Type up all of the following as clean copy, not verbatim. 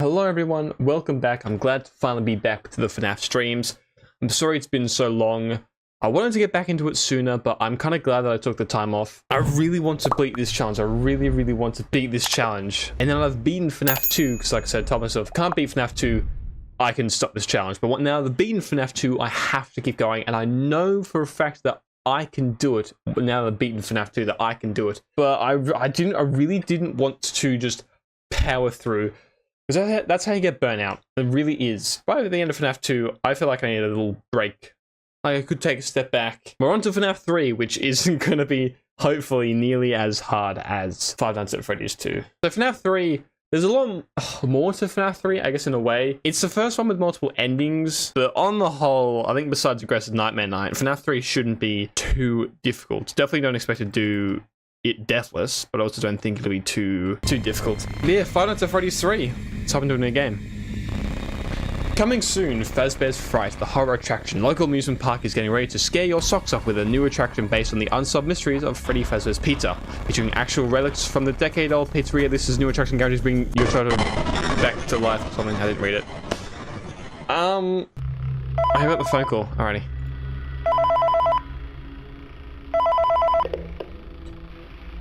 Hello everyone, welcome back. I'm glad to finally be back to the FNaF streams. I'm sorry it's been so long. I wanted to get back into it sooner, but I'm kind of glad that I took the time off. I really want to beat this challenge. I really want to beat this challenge. And then I've beaten FNaF 2, because like I said, I told myself, can't beat FNaF 2, I can stop this challenge. But now I've beaten FNaF 2, I have to keep going. And I know for a fact that I can do it. But now that I've beaten FNaF 2, that I can do it. But I really didn't want to just power through. Because that's how you get burnout. It really is. By the end of FNaF 2, I feel like I need a little break. I could take a step back. We're on to FNaF 3, which isn't going to be, hopefully, nearly as hard as Five Nights at Freddy's 2. So FNaF 3, there's a lot more to FNaF 3, I guess, in a way. It's the first one with multiple endings, but on the whole, I think besides Aggressive Nightmare Night, FNaF 3 shouldn't be too difficult. Definitely don't expect to do it deathless, but I also don't think it'll be too difficult. But yeah, Five Nights at Freddy's 3. Let's hop into a new game. Coming soon, Fazbear's Fright, the horror attraction. Local amusement park is getting ready to scare your socks off with a new attraction based on the unsolved mysteries of Freddy Fazbear's Pizza. Featuring actual relics from the decade-old pizzeria, this is new attraction guarantees bring your childhood back to life or something. I didn't read it. I got the phone call already.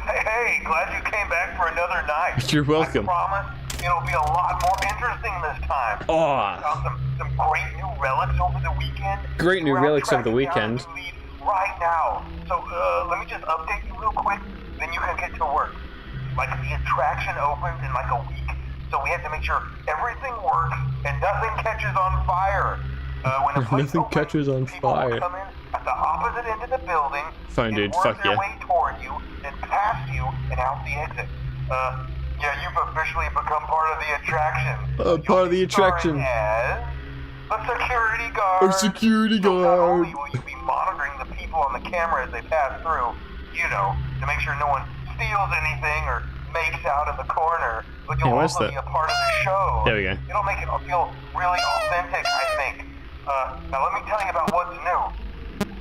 Hey, glad you came back for another night. You're welcome. I promise it'll be a lot more interesting this time. Oh. Found some great new relics over the weekend. Great new relics over the weekend. Right now. So let me just update you real quick, then you can get to work. Like the attraction opens in like a week, so we have to make sure everything works and nothing catches on fire. When the place nothing opens, catches on people fire. will come in at the opposite end of the building. Phone dude, work fuck their yeah. way toward you, then past you, and out the exit. Yeah, you've officially become part of the attraction. Part of the attraction. As a security guard. A security So not guard. only will you be monitoring the people on the camera as they pass through, you know, to make sure no one steals anything or makes out in the corner, but you'll also be a part of the show. There we go. It'll make it feel really authentic, I think. Now let me tell you about what's new.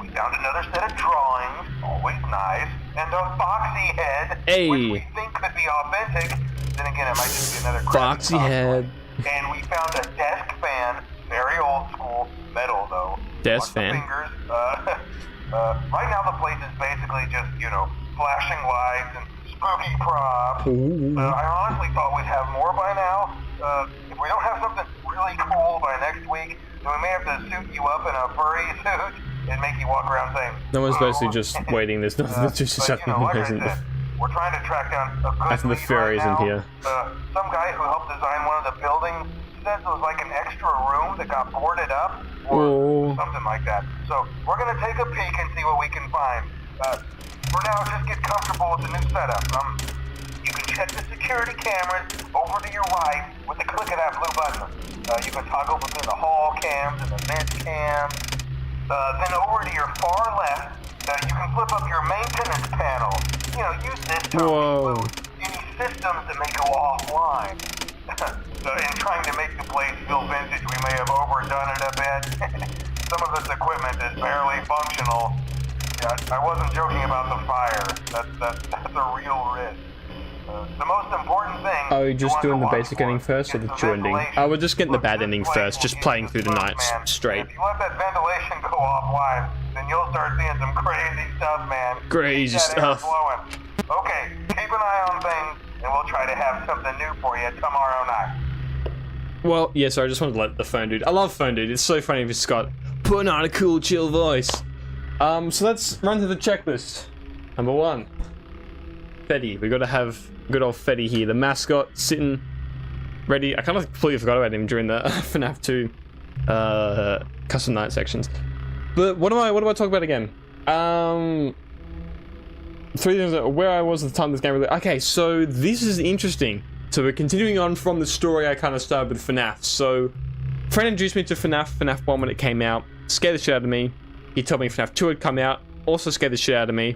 We found another set of drawings, always nice, and a foxy head, which we think could be authentic. Then again, it might just be another foxy head. And we found a desk fan, very old school, metal though. Desk fan. Fingers. Right now the place is basically just, you know, flashing lights and spooky props. I honestly thought we'd have more by now. If we don't have something really cool by next week, then we may have to suit you up in a furry suit and make you walk around saying, No one's basically just waiting. There's nothing just like I said, we're trying to track down a good I think the lead fairies right in now. here. Some guy who helped design one of the buildings says it was like an extra room that got boarded up or something like that. So we're gonna take a peek and see what we can find. For now, just get comfortable with the new setup. You can check the security cameras over to your right with the click of that blue button. You can toggle between the hall cams and the mid cams. Then over to your far left, you can flip up your maintenance panel. You know, use this to reboot any systems that may go offline. In trying to make the place feel vintage, we may have overdone it a bit. Some of this equipment is barely functional. Yeah, I wasn't joking about the fire. That's a real risk. The most important thing. Oh, you're just doing the basic ending first or the true ending? Oh, we're just getting the bad ending first, just playing through the nights straight. If you let that ventilation go offline, then you'll start seeing some crazy stuff, man. Crazy stuff. Okay, keep an eye on things, and we'll try to have something new for you tomorrow night. Well, yeah, so I just wanted to let the phone dude. I love phone dude. It's so funny if it's got putting on a cool, chill voice. So let's run through the checklist. Number 1, Freddy. We got to have good old Freddy here, the mascot, sitting ready. I kind of completely forgot about him during the FNaF 2 custom night sections. But what do I talk about again? 3 things where I was at the time this game really. Okay, so this is interesting. So we're continuing on from the story I kind of started with FNaF. So friend introduced me to FNaF 1 when it came out, scared the shit out of me. He told me FNaF 2 had come out, also scared the shit out of me.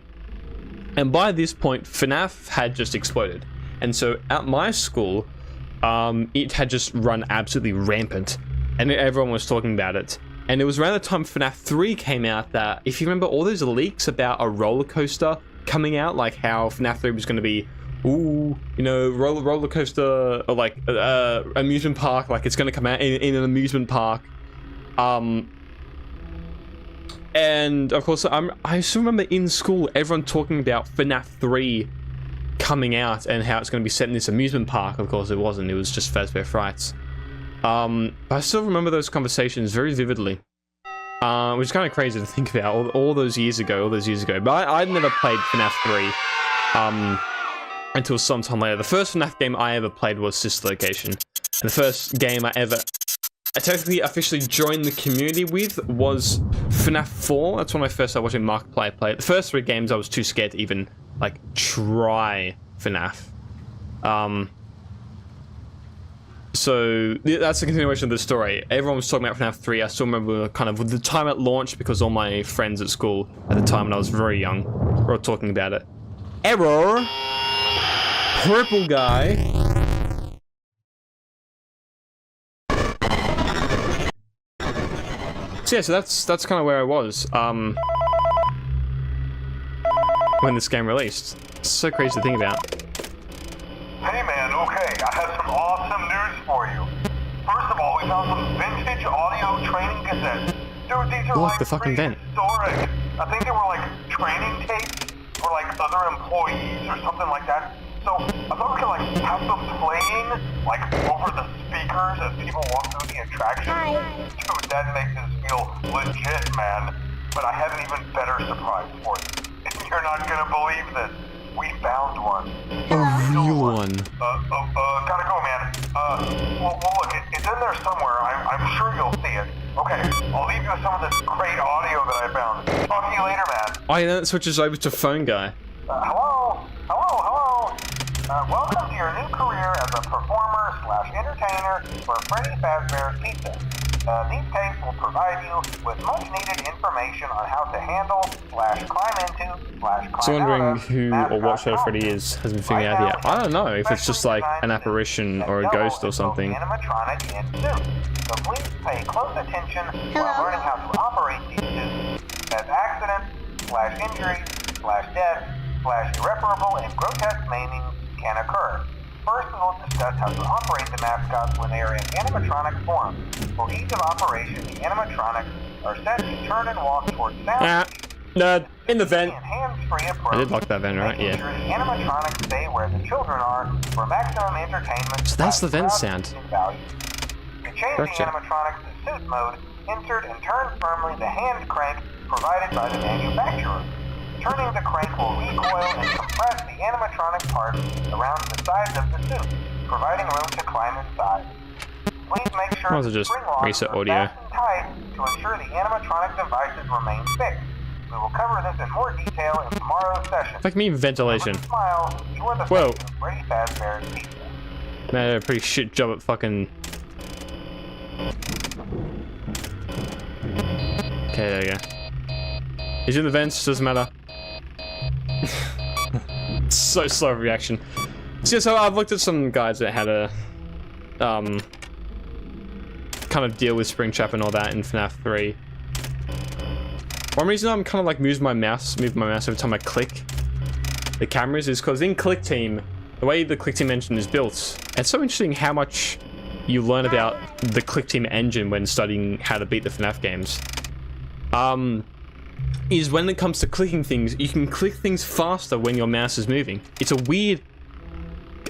And by this point, FNaF had just exploded. And so at my school, it had just run absolutely rampant. And everyone was talking about it. And it was around the time FNaF 3 came out that, if you remember all those leaks about a roller coaster coming out, like how FNaF 3 was going to be ooh, you know, roller coaster, or like amusement park, like it's gonna come out in an amusement park. And of course, I still remember in school everyone talking about FNaF 3 coming out and how it's going to be set in this amusement park. Of course, it wasn't. It was just Fazbear Frights. But I still remember those conversations very vividly, which is kind of crazy to think about all those years ago. But I'd never played FNaF 3 until some time later. The first FNaF game I ever played was Sister Location, and the first game I technically officially joined the community with was FNaF 4. That's when I first started watching Markiplier play it. The first 3 games I was too scared to even, like, try FNaF. So, that's the continuation of the story. Everyone was talking about FNaF 3. I still remember kind of the time it launched because all my friends at school at the time when I was very young were all talking about it. Error! Purple guy. So yeah, so that's kind of where I was when this game released. It's so crazy to think about. Hey man, okay, I have some awesome news for you. First of all, we found some vintage audio training cassettes. Dude, these are like the fucking vent. Historic. I think they were like training tapes for like other employees or something like that. So I thought we could like have them playing like over the speakers as people walk through the attraction. Dude, that makes us feel legit, man. But I have an even better surprise for you. You're not gonna believe this. We found one. A real one. Gotta go, man. Well look, it's in there somewhere. I'm sure you'll see it. Okay, I'll leave you with some of this great audio that I found. Talk to you later, man. Oh yeah, then it switches over to phone guy. Hello? Welcome to your new career as a performer/entertainer for Freddy Fazbear's Pizza. These tapes will provide you with much needed information on how to handle /climb into /climb So wondering out of who or what show Freddy is hasn't figured out yet. I don't know if it's just like an apparition or a ghost or something. Animatronic in suit. So please pay close attention while learning how to operate these suits, as accidents/injuries/death/irreparable and grotesque maimings can occur. First, we will discuss how to operate the mascots when they are in animatronic form. For ease of operation, the animatronics are set to turn and walk towards sound. In the vent. Hands-free approach. I did lock that vent, right? Yeah. Sure the animatronics stay where the children are for maximum entertainment. So that's the vent sound. To change Gotcha. the animatronics to suit mode, insert and turn firmly the hand crank provided by the manufacturer. Turning the crank will recoil and compress the animatronic parts around the sides of the suit, providing room to climb inside. Please make sure Might as well just spring locks reset are audio. fastened tight to ensure the animatronic devices remain fixed. We will cover this in more detail in tomorrow's session. Like me ventilation. Smile, you are the Whoa. face of Freddy Fazbear's Pizza. Man, I did a pretty shit job at fucking... Okay, there you go. He's in the vents, doesn't matter. So slow reaction. So, yeah, so I've looked at some guides that had a kind of deal with Springtrap and all that in FNaF 3. One reason I'm kind of like moving my mouse every time I click the cameras is because in Click Team, the way the Click Team engine is built, it's so interesting how much you learn about the Click Team engine when studying how to beat the FNaF games. Is when it comes to clicking things, you can click things faster when your mouse is moving. It's a weird...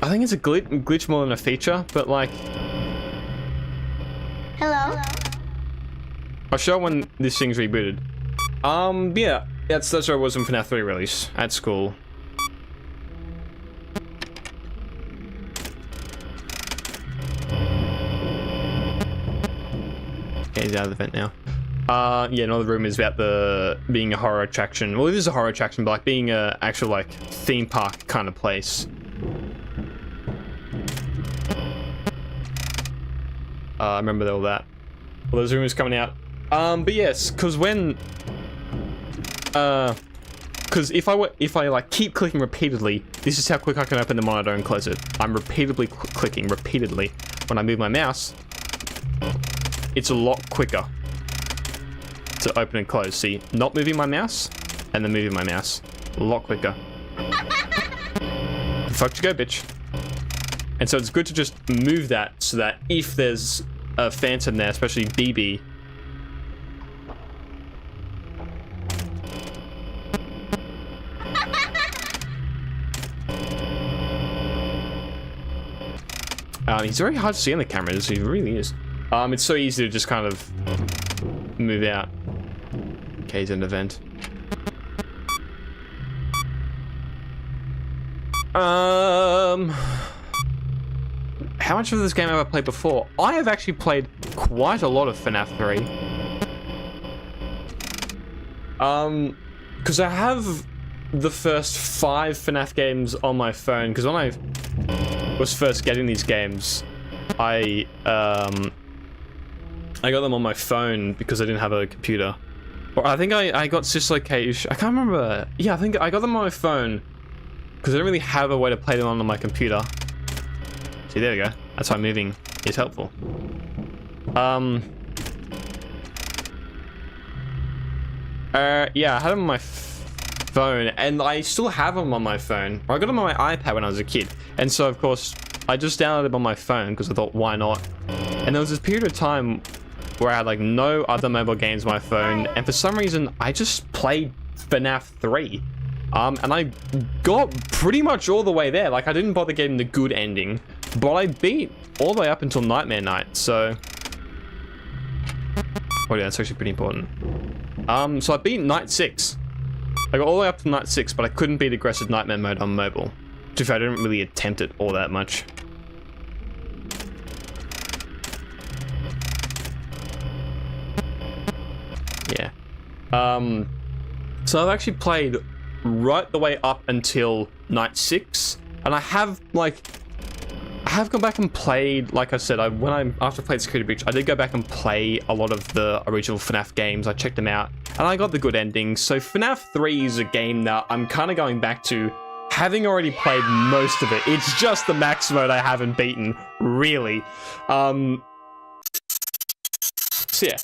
I think it's a glitch more than a feature, but like... Hello? I'll show when this thing's rebooted. Yeah, that's where I was when FNaF 3 release, at school. Okay, he's out of the vent now. Yeah, another room is about being a horror attraction. Well, it is a horror attraction, but like being a actual like theme park kind of place. I remember all that. All those rumors coming out. But yes, because when, because if I like keep clicking repeatedly, this is how quick I can open the monitor and close it. I'm repeatedly clicking repeatedly. When I move my mouse, it's a lot quicker to open and close. See, not moving my mouse and then moving my mouse, a lot quicker. fuck you go, bitch. And so it's good to just move that so that if there's a phantom there, especially BB. He's very hard to see on the cameras, he really is. It's so easy to just kind of move out. Okay, he's in the vent. How much of this game have I played before? I have actually played quite a lot of FNaF 3. Because I have the first 5 FNaF games on my phone, because when I was first getting these games, I got them on my phone because I didn't have a computer. Or I think I got Syslocation. I can't remember. Yeah, I think I got them on my phone because I don't really have a way to play them on my computer. See, there we go. That's why moving is helpful. Yeah, I had them on my phone, and I still have them on my phone. I got them on my iPad when I was a kid, and so of course I just downloaded them on my phone because I thought, why not? And there was this period of time where I had like no other mobile games on my phone, and for some reason I just played FNaF 3. And I got pretty much all the way there. Like, I didn't bother getting the good ending, but I beat all the way up until Nightmare Night, so... Oh yeah, that's actually pretty important. So I beat Night 6. I got all the way up to Night 6, but I couldn't beat Aggressive Nightmare Mode on mobile. To be fair, I didn't really attempt it all that much. Yeah. So I've actually played right the way up until Night 6, and I have gone back and played, like I said, after I played Security Breach, I did go back and play a lot of the original FNaF games. I checked them out, and I got the good endings. So FNaF 3 is a game that I'm kind of going back to, having already played most of it. It's just the max mode I haven't beaten, really. So yeah.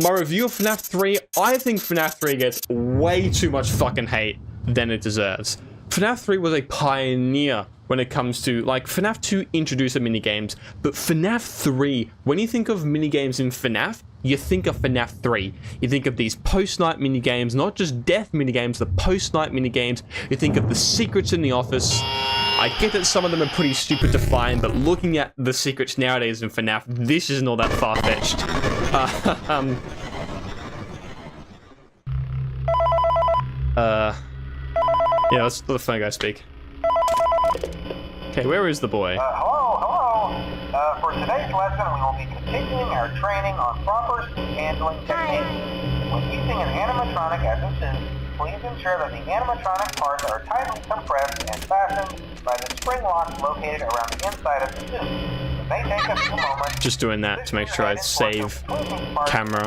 My review of FNaF 3, I think FNaF 3 gets way too much fucking hate than it deserves. FNaF 3 was a pioneer when it comes to, like, FNaF 2 introduced the minigames, but FNaF 3, when you think of minigames in FNaF, you think of FNaF 3. You think of these post-night minigames, not just death minigames, the post-night minigames. You think of the secrets in the office. I get that some of them are pretty stupid to find, but looking at the secrets nowadays in FNaF, this isn't all that far-fetched. Yeah, let's let the phone guy speak. Okay, where is the boy? Hello. For today's lesson, we will be continuing our training on proper suit handling techniques. When using an animatronic as a suit, please ensure that the animatronic parts are tightly compressed and fastened by the spring locks located around the inside of the suit. It may take a few moments. Just doing that to make sure I save camera.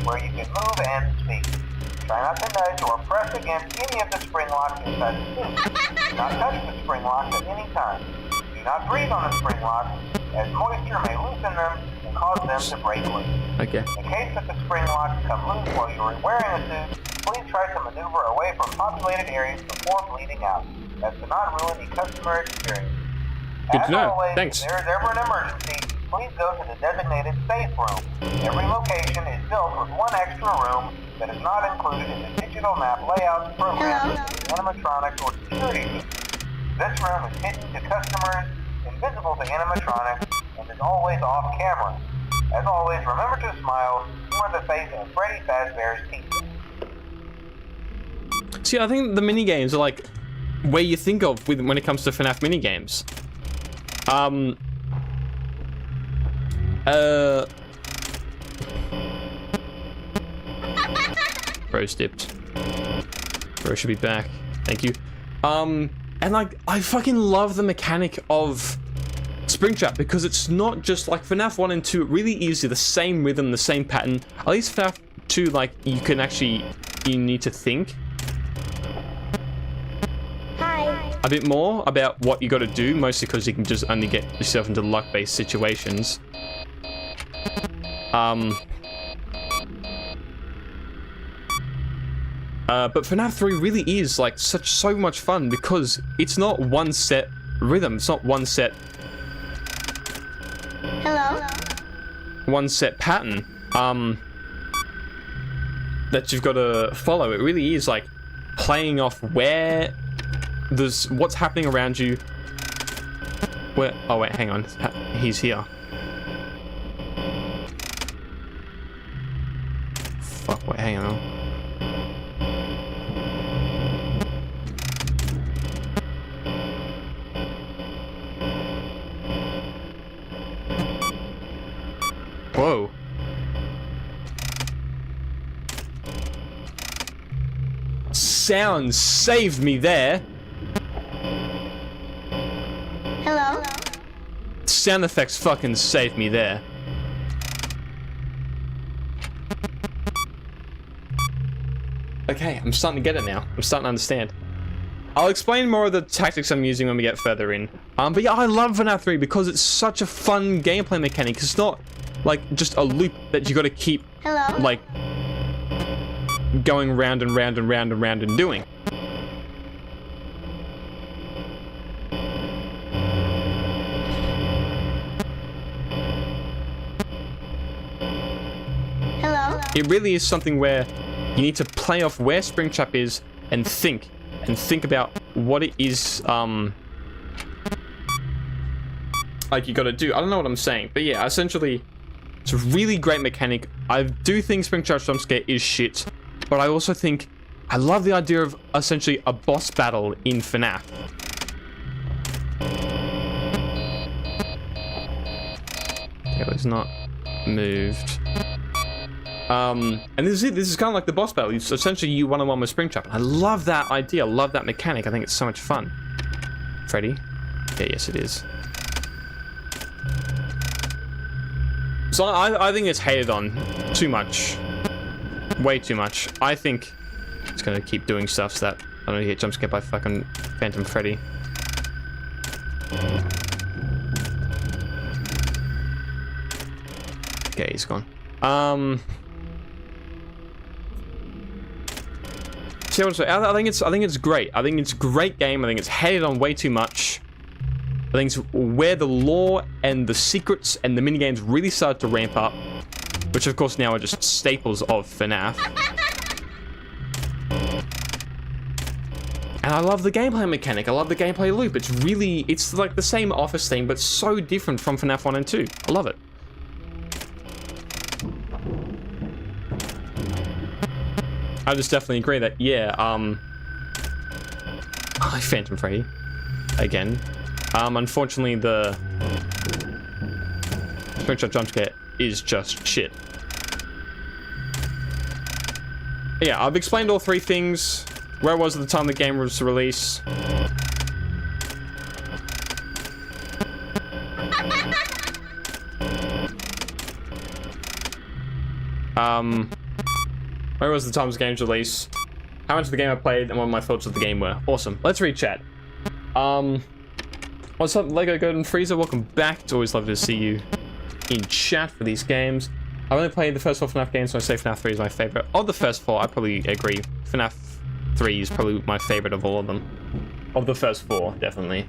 Where you can move and speak. Try not to nudge or press against any of the spring locks inside the suit. Do not touch the spring locks at any time. Do not breathe on the spring locks, as moisture may loosen them and cause them to break loose. Okay. In case that the spring locks come loose while you are wearing a suit, please try to maneuver away from populated areas before bleeding out. That to not ruin the customer experience. Good to know. Always, Thanks. If there is ever an emergency, please go to the designated safe room. Every location is built with one extra room that is not included in the digital map layouts programmed with animatronics or security systems. This room is hidden to customers, invisible to animatronics, and is always off camera. As always, remember to smile. You are the face of Freddy Fazbear's Pizza. See, I think the minigames are like where you think of when it comes to FNaF minigames. Bro's dipped. Bro should be back. Thank you. And like, I fucking love the mechanic of Springtrap because it's not just like FNaF 1 and 2, it really is the same rhythm, the same pattern. At least FNaF 2, like, you need to think a bit more about what you got to do, mostly because you can just only get yourself into luck-based situations. But FNaF 3 really is like so much fun because it's not one set rhythm. It's not one set. Hello? One set pattern. That you've got to follow. It really is like playing off where there's what's happening around you. Where? Oh wait, hang on. He's here. Fuck! Wait, hang on. Whoa. Sound saved me there. Hello? Sound effects fucking saved me there. Okay, I'm starting to get it now. I'm starting to understand. I'll explain more of the tactics I'm using when we get further in. But yeah, I love FNaF 3 because it's such a fun gameplay mechanic. It's not like just a loop that you got to keep like going round and round and round and round and doing. Hello? It really is something where you need to play off where Springtrap is and think about what it is like you got to do. I don't know what I'm saying, but yeah, essentially it's a really great mechanic. I do think Springtrap jump scare is shit, but I also think I love the idea of essentially a boss battle in FNaF. Okay, well, he's not moved. And this is it. This is kind of like the boss battle. It's essentially you one-on-one with Springtrap. I love that idea. I love that mechanic. I think it's so much fun. Freddy? Yeah, yes it is. So I think it's hated on too much. Way too much. I think it's gonna keep doing stuff so that I don't get jump scared by fucking Phantom Freddy. Okay, he's gone. See what I'm saying? I think it's great. I think it's a great game. I think it's hated on way too much. I think it's where the lore and the secrets and the minigames really started to ramp up, which of course now are just staples of FNaF. And I love the gameplay mechanic. I love the gameplay loop. It's like the same Office thing, but so different from FNaF 1 and 2. I love it. I just definitely agree that, yeah, Phantom Freddy, again. Unfortunately, the Springtrap jump scare is just shit. Yeah, I've explained all three things, where I was at the time the game was released. Where was the time the game's release? How much of the game I played and what my thoughts of the game were. Awesome. Let's read chat. What's up, Lego Golden Freezer? Welcome back. It's always lovely to see you in chat for these games. I've only played the first 4 FNaF games, so I say FNaF 3 is my favorite. Of the first 4, I probably agree. FNaF 3 is probably my favorite of all of them. Of the first 4, definitely.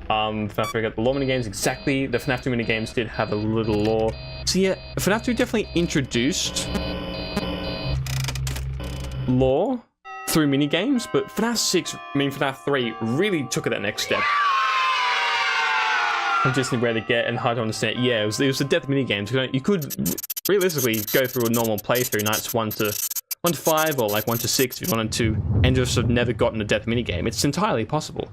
FNaF 3 got the lore minigames, exactly. The FNaF 2 minigames did have a little lore. So yeah, FNaF 2 definitely introduced lore through minigames, but FNaF 3 really took it that next step. Just rare to get and hard to understand. Yeah, it was the depth minigames. You could realistically go through a normal playthrough, nights 1 to 5 or like 1 to 6 if you wanted to, and just have never gotten a depth minigame. It's entirely possible.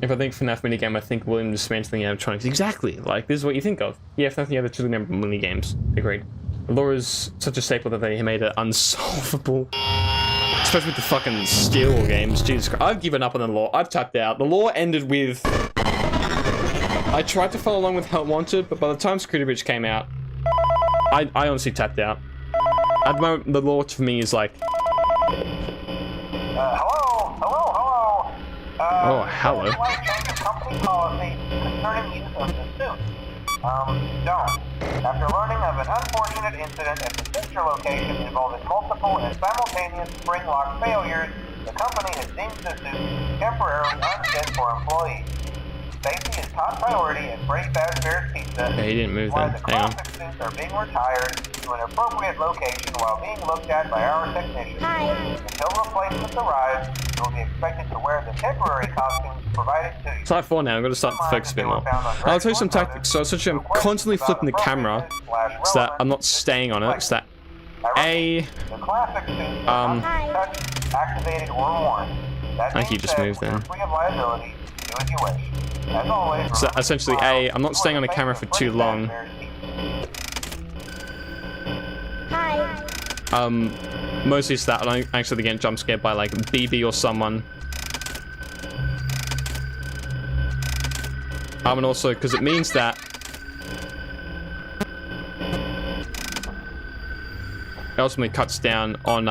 If I think FNaF minigame, I think William dismantling animatronics. Exactly. Like, this is what you think of. Yeah, FNaF the other 2 memorable minigames. Agreed. Lore is such a staple that they made it unsolvable. Especially with the fucking Steel games. Jesus Christ. I've given up on the lore. I've tapped out. The lore ended with... I tried to follow along with how it wanted, but by the time Security Breach came out, I honestly tapped out. At the moment, the lore for me is like... Hello? Oh, hello. Would you like to change the company policy concerning use of the suit? Don't. After learning of an unfortunate incident at the sister location involving multiple and simultaneous spring lock failures, The company has deemed the suit temporarily unfit for employees. Safety is top priority at Freddy Fazbear's Pizza. Yeah, he didn't move Why then. the Hang on. classic suits are being retired to an appropriate location while being looked at by our technicians. Hi. Until replacements arrive, you will be expected to wear the temporary costumes provided to you. Type 4 now, I'm going to start to focus a bit more. I'll tell you some tactics. So essentially I'm constantly flipping the camera so that I'm not staying on it, so that A, The classic suits are not touched, activated, or worn. That I think you being just said, moved we are then. free of liability. Do as you wish. As always, So essentially A, I'm not staying on the camera for too long. Hi. Mostly it's that I don't actually get jump scared by like BB or someone. And also because it means that it ultimately cuts down on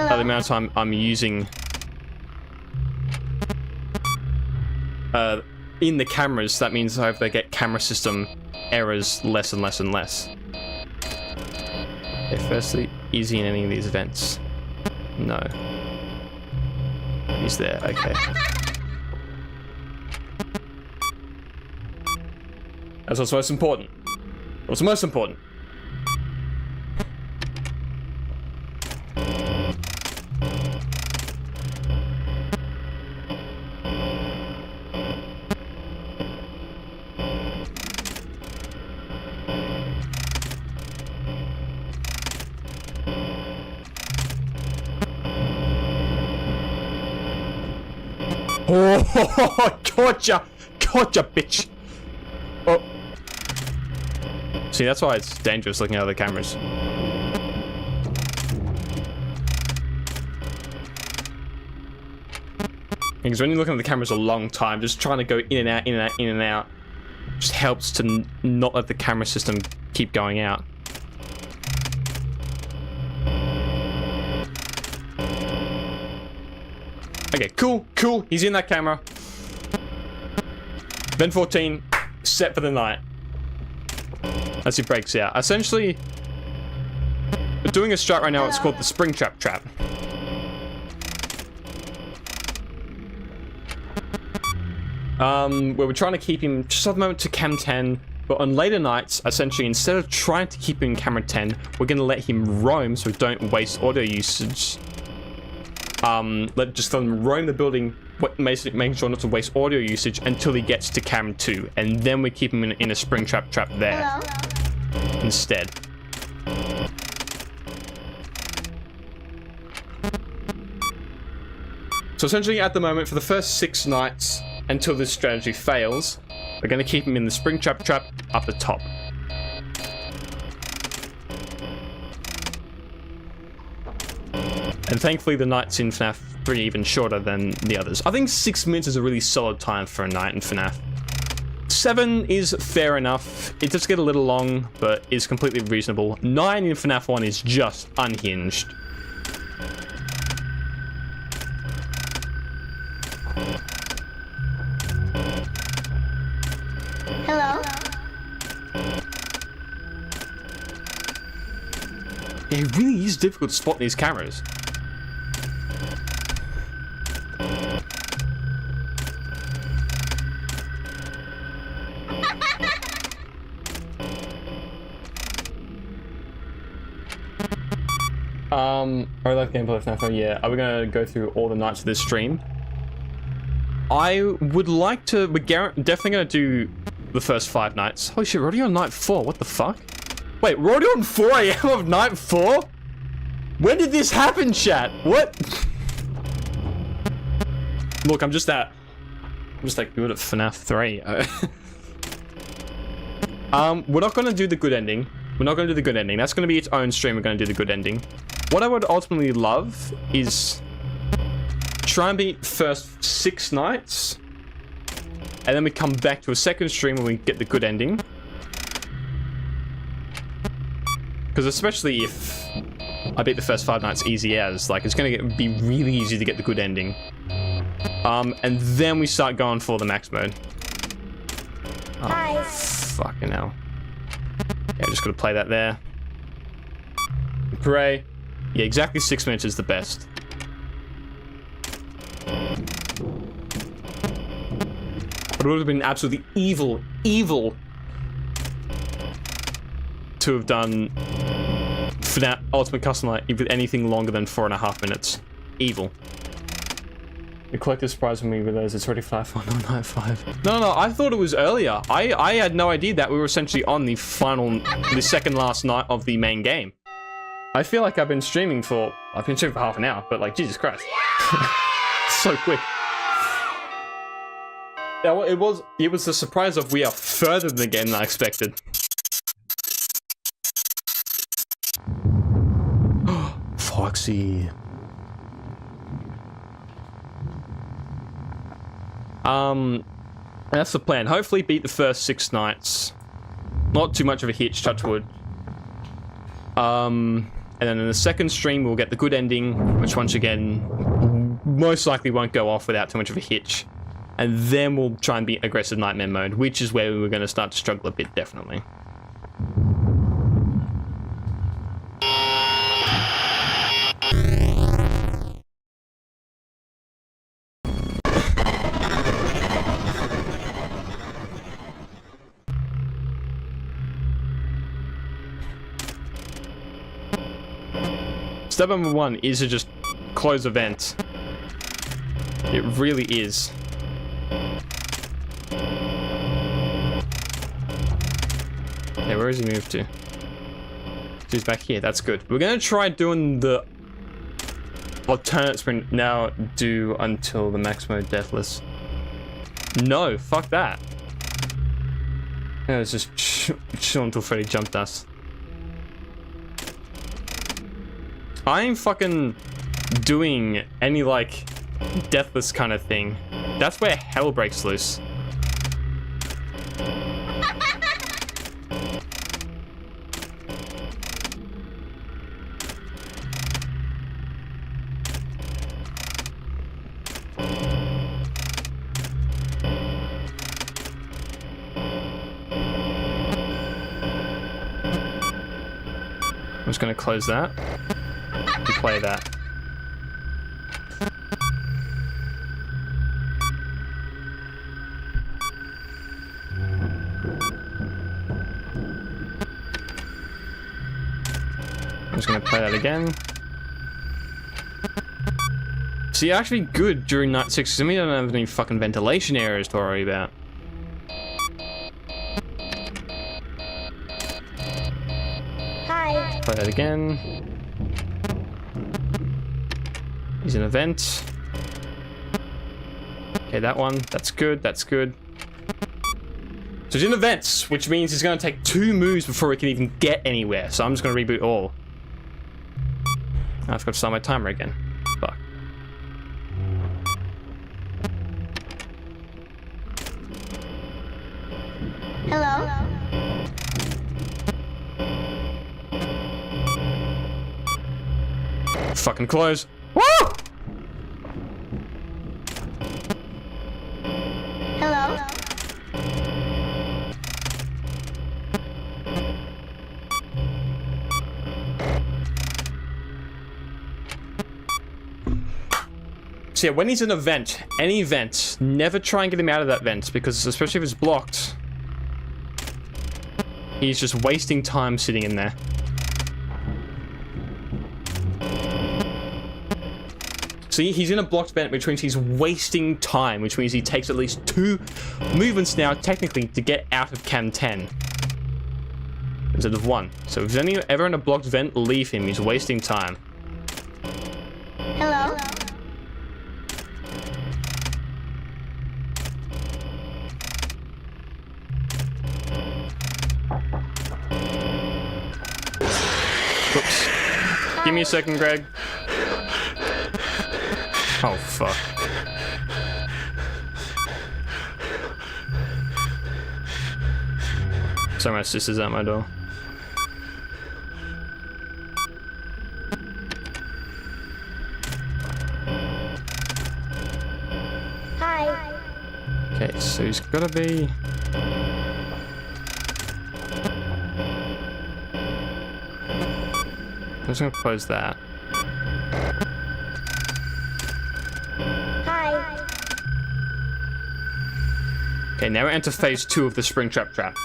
the amount of time I'm using in the cameras. That means I hope they get camera system errors less and less and less. Okay, firstly, easy in any of these events. No. He's there, okay. That's what's most important. What's most important? Oh, gotcha! Gotcha, bitch! Oh. See, that's why it's dangerous looking at other cameras. Because when you're looking at the cameras a long time, just trying to go in and out, in and out, in and out, just helps to not let the camera system keep going out. Okay, cool, cool. He's in that camera. Ben 14, set for the night. As he breaks out. Essentially, we're doing a strat right now. It's called the Spring Trap Trap. Where we're trying to keep him just at the moment to cam 10, but on later nights, essentially, instead of trying to keep him in camera 10, we're going to let him roam so we don't waste audio usage. Just let him roam the building, making sure not to waste audio usage until he gets to cam 2, and then we keep him in a Spring Trap Trap there. Hello. Instead. So essentially at the moment, for the first 6 nights, until this strategy fails, we're going to keep him in the Spring Trap Trap up the top. And thankfully the nights in FNaF 3 are even shorter than the others. I think 6 minutes is a really solid time for a night in FNaF. 7 is fair enough. It does get a little long, but is completely reasonable. 9 in FNaF 1 is just unhinged. Hello. Yeah, it really is difficult to spot these cameras. I like gameplay of FNaF. Yeah, are we gonna go through all the nights of this stream? I would like to. We're definitely gonna do the first 5 nights. Holy shit, we're already on night 4. What the fuck? Wait, we're already on 4 AM of night 4? When did this happen, chat? What? Look, I'm just that good at FNaF 3. We're not gonna do the good ending. We're not gonna do the good ending. That's gonna be its own stream. We're gonna do the good ending. What I would ultimately love is try and beat first 6 nights, and then we come back to a second stream when we get the good ending. Because especially if I beat the first 5 nights easy as, like, it's gonna be really easy to get the good ending. And then we start going for the max mode. Oh, Hi. fucking hell. Yeah, just gotta play that there. Pray. Yeah, exactly 6 minutes is the best. But it would have been absolutely evil to have done FNaF Ultimate Custom Night with anything longer than 4.5 minutes. Evil. The collector's surprise when we realized it's already 5.195. No, I thought it was earlier. I had no idea that we were essentially on the second last night of the main game. I feel like I've been streaming for half an hour, but like, Jesus Christ. So quick. Yeah, well, it was the surprise of we are further in the game than I expected. Foxy. That's the plan. Hopefully beat the first 6 nights. Not too much of a hitch, touch wood. And then in the second stream, we'll get the good ending, which once again, most likely won't go off without too much of a hitch. And then we'll try and beat aggressive nightmare mode, which is where we're going to start to struggle a bit, definitely. Step number 1 is to just close event. It really is. Yeah, where has he moved to? He's back here, that's good. We're gonna try doing the alternate sprint now, do until the max mode deathless. No, fuck that. Yeah, let's just chill until Freddy jumped us. I ain't fucking doing any, like, deathless kind of thing. That's where hell breaks loose. I'm just gonna close that. Play that. I'm just gonna play that again. See, actually good during night 6 because we don't have any fucking ventilation areas to worry about. Hi. Play that again. He's an event. Okay, that one. That's good. That's good. So he's in events, which means he's going to take 2 moves before he can even get anywhere. So I'm just going to reboot all. I've got to start my timer again. Fuck. Hello? Fucking close. Woo! Hello? So yeah, when he's in an event, any event, never try and get him out of that vent, because especially if it's blocked, he's just wasting time sitting in there. See, he's in a blocked vent, which means he's wasting time, which means he takes at least 2 movements now, technically, to get out of Cam 10. Instead of 1. So if he's ever in a blocked vent, leave him. He's wasting time. Hello? Whoops. Give me a second, Greg. Oh, fuck. Sorry, my sister's at my door. So he's gotta be... I'm just gonna close that. Hi. Okay, now we're into phase 2 of the Springtrap trap.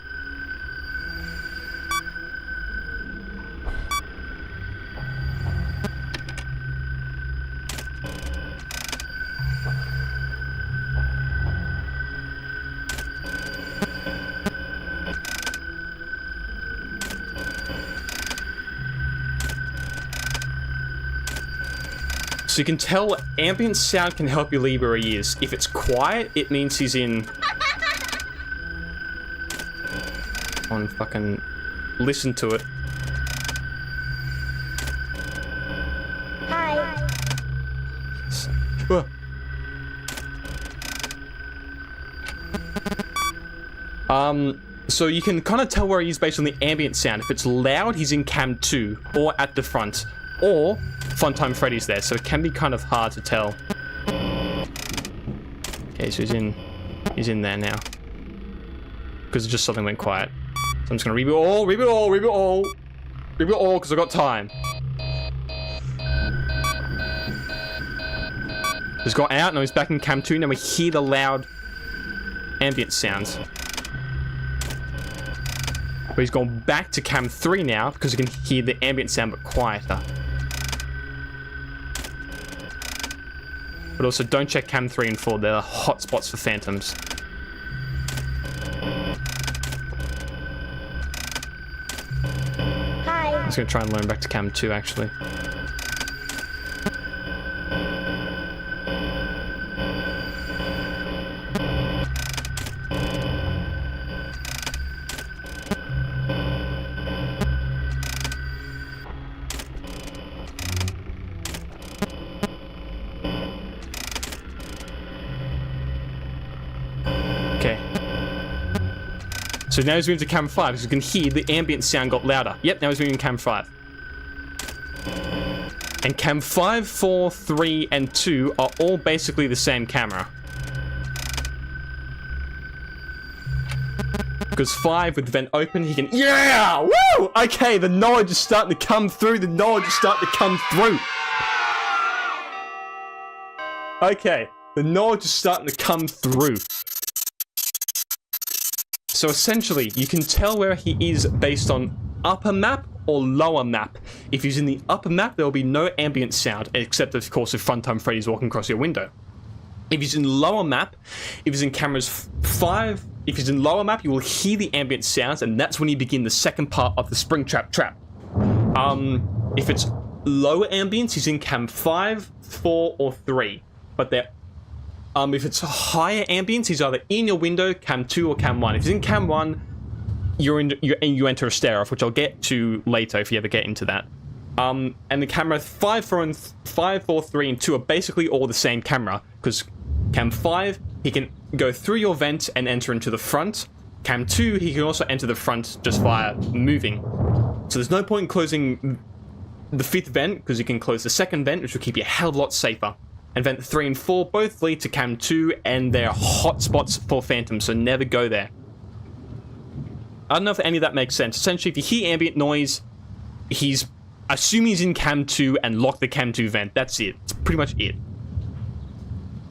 So you can tell ambient sound can help you leave where he is. If it's quiet, it means he's in... On fucking... Listen to it. Hi. So you can kind of tell where he is based on the ambient sound. If it's loud, he's in cam 2 or at the front, or Funtime Freddy's there, so it can be kind of hard to tell. Okay, so he's in there now. Because just something went quiet. So I'm just gonna reboot all, because I've got time. He's got out, now he's back in cam 2, now we hear the loud ambient sounds. But he's gone back to cam 3 now, because you can hear the ambient sound but quieter. But also don't check cam 3 and 4, they're hot spots for phantoms. Hi. I'm just gonna try and learn back to cam 2 actually. Okay. So now he's moving to cam 5, because you can hear the ambient sound got louder. Yep, now he's moving to cam 5. And cam 5, 4, 3, and 2 are all basically the same camera. Because 5 with the vent open, he can... Yeah! Woo! Okay, the knowledge is starting to come through. The knowledge is starting to come through. Okay, the knowledge is starting to come through. So essentially, you can tell where he is based on upper map or lower map. If he's in the upper map, there will be no ambient sound, except of course if Funtime Freddy's walking across your window. If he's in lower map, if he's in cameras 5, if he's in lower map, you will hear the ambient sounds, and that's when you begin the second part of the Springtrap trap. If it's lower ambience, he's in cam 5, 4, or 3. But they're if it's higher ambience, he's either in your window, cam 2, or cam 1. If he's in cam 1, you enter a stare off, which I'll get to later if you ever get into that. And the camera 5, 4, 3, and 2 are basically all the same camera, because cam 5, he can go through your vent and enter into the front. Cam 2, he can also enter the front just via moving. So there's no point in closing the 5th vent, because you can close the 2nd vent, which will keep you a hell of a lot safer. And vent 3 and 4 both lead to cam 2, and they're hot spots for phantoms, so never go there. I don't know if any of that makes sense. Essentially, if you hear ambient noise, assume he's in cam 2 and lock the cam 2 vent. That's it. It's pretty much it.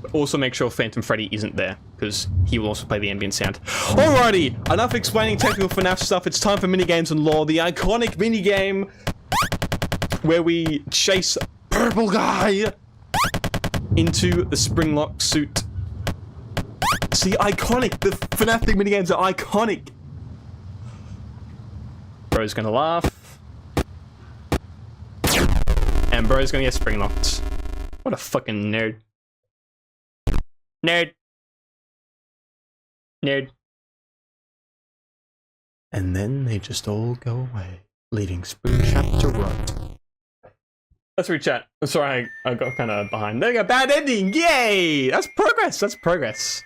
But also make sure Phantom Freddy isn't there, because he will also play the ambient sound. Alrighty, enough explaining technical FNaF stuff. It's time for minigames and lore. The iconic minigame where we chase Purple Guy into the Springlock suit. See, iconic. The FNaF thing minigames are iconic. Bro's gonna laugh. And Bro's gonna get Springlocked. What a fucking nerd. Nerd. Nerd. And then they just all go away, leaving Springtrap to rot. Let's read chat. I'm sorry, I got kind of behind. There you go, bad ending! Yay! That's progress, that's progress.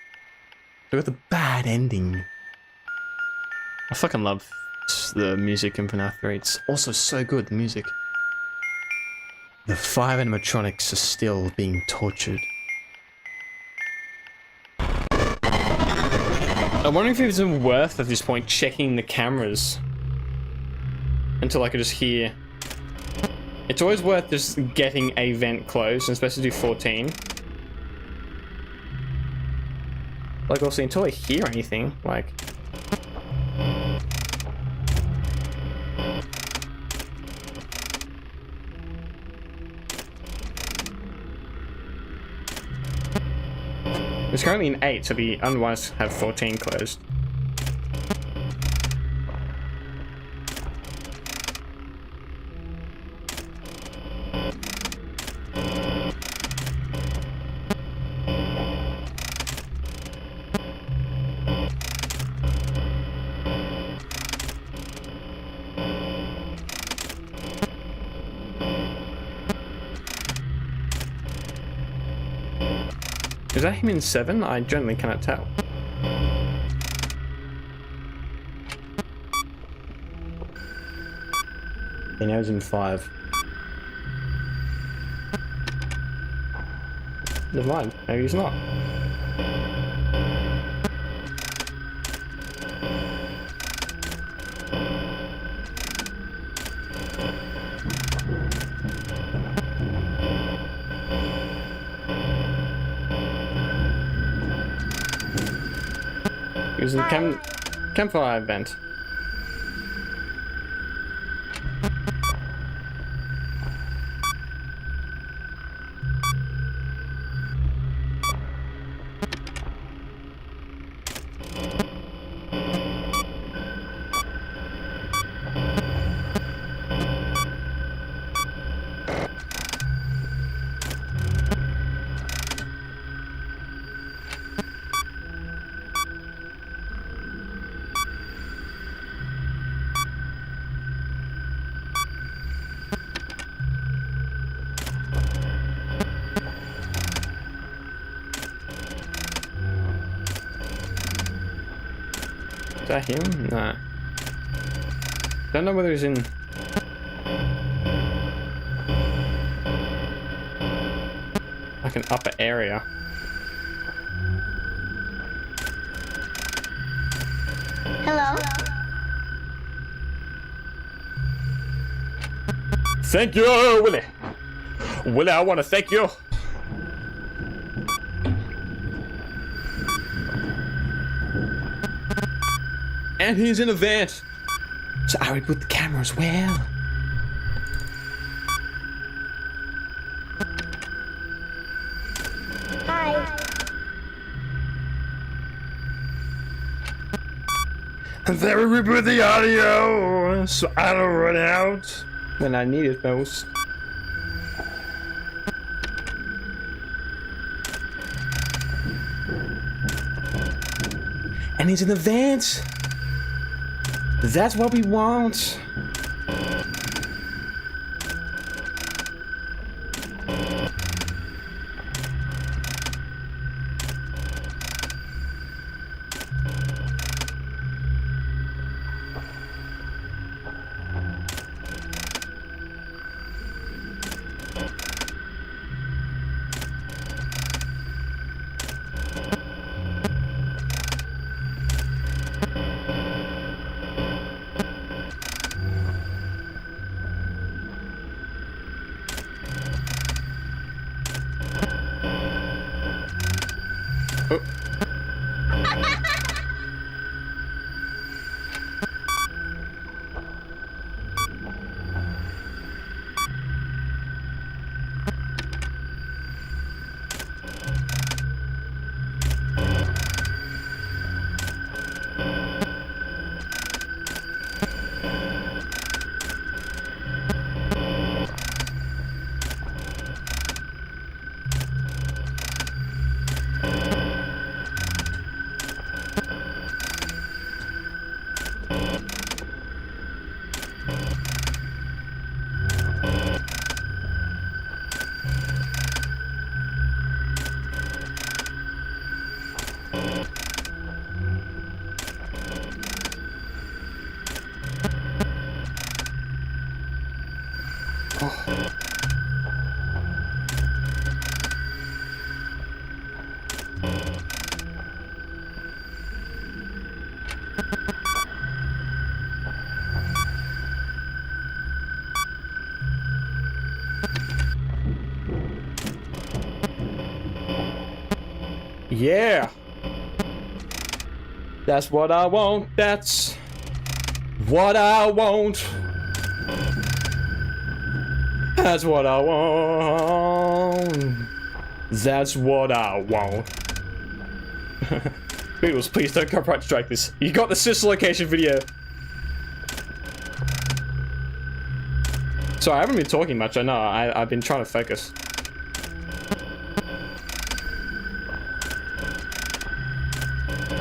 We got the bad ending. I fucking love the music in FNaF 3. It's also so good, the music. The 5 animatronics are still being tortured. I'm wondering if it's even worth at this point checking the cameras until I could just hear. It's always worth just getting a vent closed, especially do 14. Like, also, until I hear anything, like... It's currently an 8, so we otherwise have 14 closed. Is that him in 7? I generally cannot tell. He knows in 5. Never mind, maybe he's not. He was in the campfire event. Is that him? Nah. Don't know whether he's in... like an upper area. Hello? Thank you, Willie! Willie, I want to thank you! And he's in a vent! So I would put the camera as well. Hi. And there we put the audio, so I don't run out when I need it most. And he's in the vent! That's what we want! Oh. Yeah. That's what I want. That's what I want. That's what I want. That's what I want. Beatles, please don't copyright strike this. You got the sister location video. Sorry, I haven't been talking much. I know. I've been trying to focus.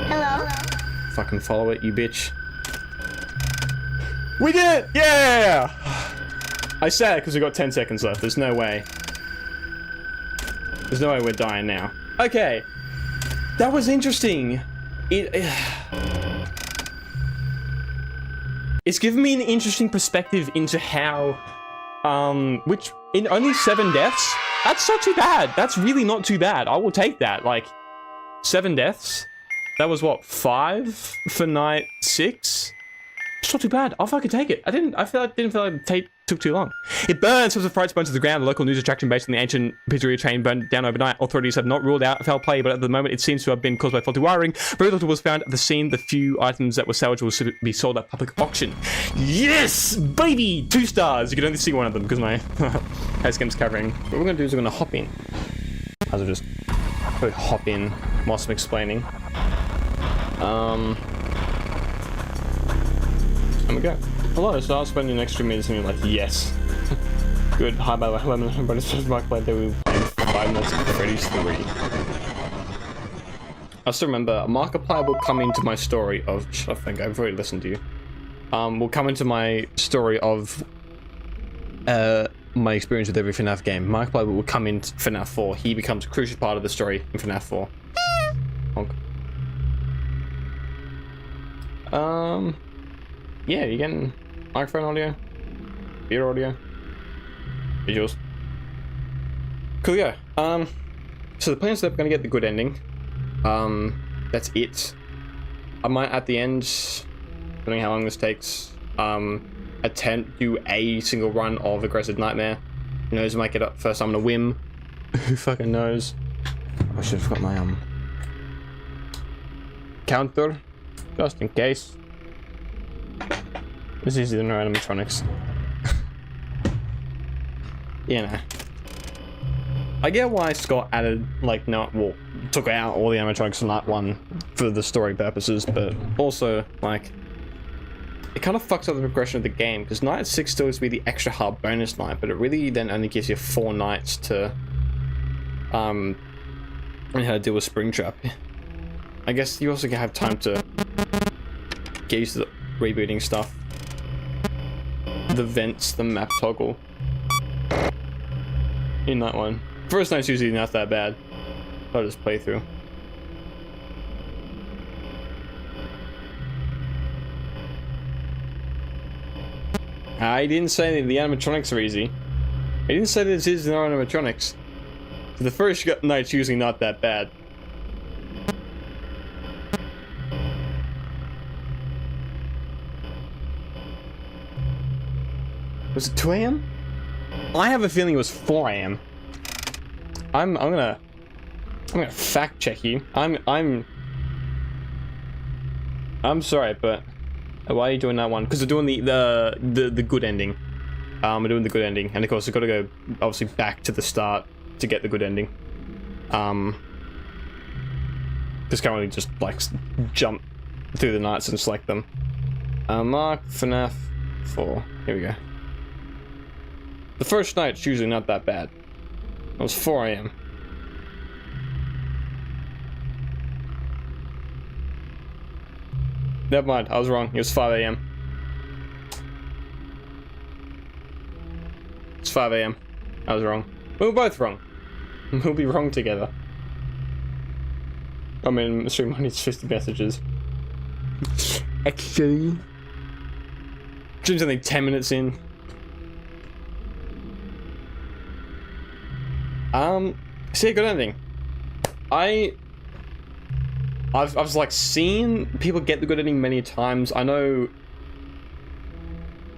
Hello? Fucking follow it, you bitch. We did it! Yeah! I said it because we got 10 seconds left. There's no way. There's no way we're dying now. Okay. That was interesting. It's given me an interesting perspective into how, which, in only 7 deaths, that's not too bad. That's really not too bad. I will take that. Like, 7 deaths? That was what, 5 for night 6? It's not too bad. I'll fucking take it. I didn't feel like it took too long. It burns. Some of the frights burned to the ground. The local news attraction based on the ancient pizzeria chain burned down overnight. Authorities have not ruled out foul play, but at the moment it seems to have been caused by faulty wiring. Very little was found at the scene. The few items that were salvageable should be sold at public auction. Yes, baby! 2 stars. You can only see one of them because my house game's covering. What we're gonna do is we're gonna hop in. As I just probably hop in whilst I'm explaining. And we go. Hello, so I'll spend an extra minute and you're like, yes. Good. Hi, by the way, hello, but it's just Mark Play that we were playing 5 minutes of Freddy's 3. I still remember, a Markiplier will come into my story of, I think I've already listened to you. Will come into my story of, my experience with every FNaF game. Markiplier will come in FNaF 4. He becomes a crucial part of the story in FNaF 4. Honk. Yeah, you getting microphone audio, ear audio, visuals. Cool, yeah. So the plan is that we're gonna get the good ending. That's it. I might at the end, depending how long this takes, do a single run of Aggressive Nightmare. Who knows, I might get up first time on a whim. Who fucking knows? I should have got my counter, just in case. It's easier than animatronics. You know. I get why Scott added, like, took out all the animatronics from that one for the story purposes, but also, like, it kind of fucks up the progression of the game, because night 6 still is to be the extra hard bonus night, but it really then only gives you 4 nights to, learn how to deal with Springtrap. I guess you also have time to get used to the rebooting stuff. The vents, the map toggle. In that one. First night's usually not that bad. I'll just play through. I didn't say that the animatronics are easy. I didn't say that this is no animatronics. The first night's usually not that bad. Was it 2 AM? I have a feeling it was 4 AM. I'm gonna fact check you. I'm sorry, but why are you doing that one? Because we're doing the good ending. We're doing the good ending, and of course we've got to go obviously back to the start to get the good ending. Just can't really just like jump through the nights and select them. Mark FNaF 4. Here we go. The first night's usually not that bad. It was 4 AM. Never mind, I was wrong. It was 5 AM. It's 5 AM. I was wrong. We were both wrong. We'll be wrong together. I mean, stream only needs 50 messages. Actually. Stream's only 10 minutes in. See, good ending. I've like seen people get the good ending many times. I know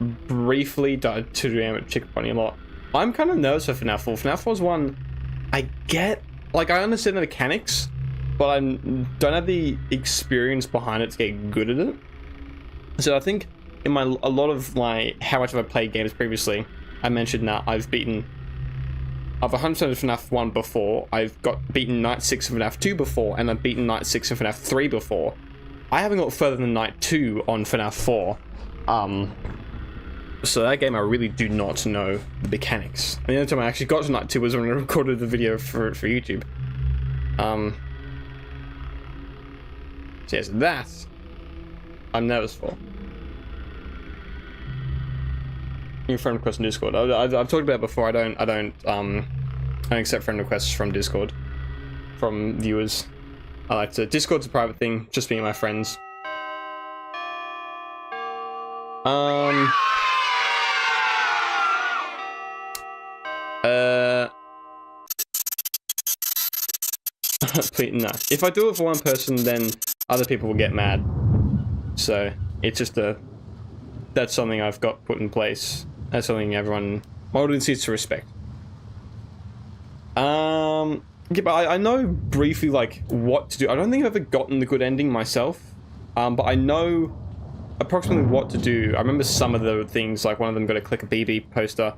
briefly died to do Chicken Bunny a lot. I'm kind of nervous for FNaF 4. FNaF 4 is one I get, like I understand the mechanics, but I don't have the experience behind it to get good at it. So I think in a lot of how much have I played games previously, I mentioned that I've 100% of FNaF 1 before, I've beaten Night 6 of FNaF 2 before, and I've beaten Night 6 of FNaF 3 before. I haven't got further than Night 2 on FNaF 4. So that game I really do not know the mechanics. And the only time I actually got to Night 2 was when I recorded the video for YouTube. So yes, that I'm nervous for. New friend request in Discord. I've talked about it before. I don't accept friend requests from Discord from viewers. I like to. Discord's a private thing, just me and my friends. Please, no. If I do it for one person, then other people will get mad. So it's just that's something I've got put in place. That's something my audience needs to respect. Yeah, but I know briefly like what to do. I don't think I've ever gotten the good ending myself, but I know approximately what to do. I remember some of the things, like one of them got to click a BB poster,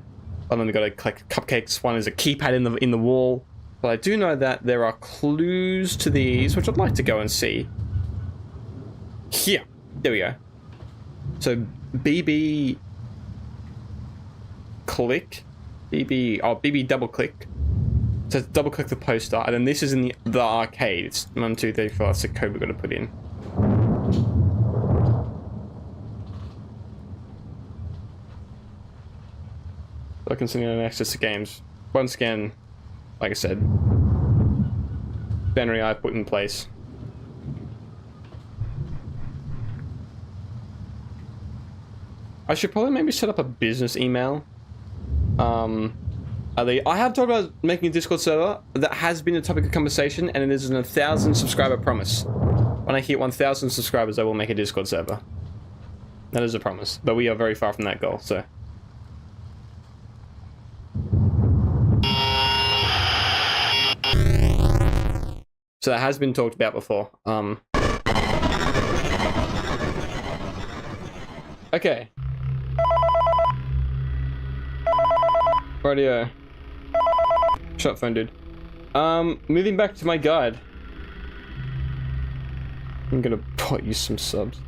one of them got to click cupcakes, one is a keypad in the wall. But I do know that there are clues to these, which I'd like to go and see. Here, there we go. So BB click, BB double click. So double click the poster, and then this is in the arcade. It's 1, 2, 3, 4. That's the code we're gonna put in. So I can send you access to games. Once again, like I said, binary I put in place. I should probably maybe set up a business email. I have talked about making a Discord server. That has been a topic of conversation, and it is an 1,000 subscriber promise. When I hit 1,000 subscribers, I will make a Discord server. That is a promise, but we are very far from that goal, so. So that has been talked about before. Okay. Radio. Shut up, phone, dude. Moving back to my guide. I'm gonna put you some subs.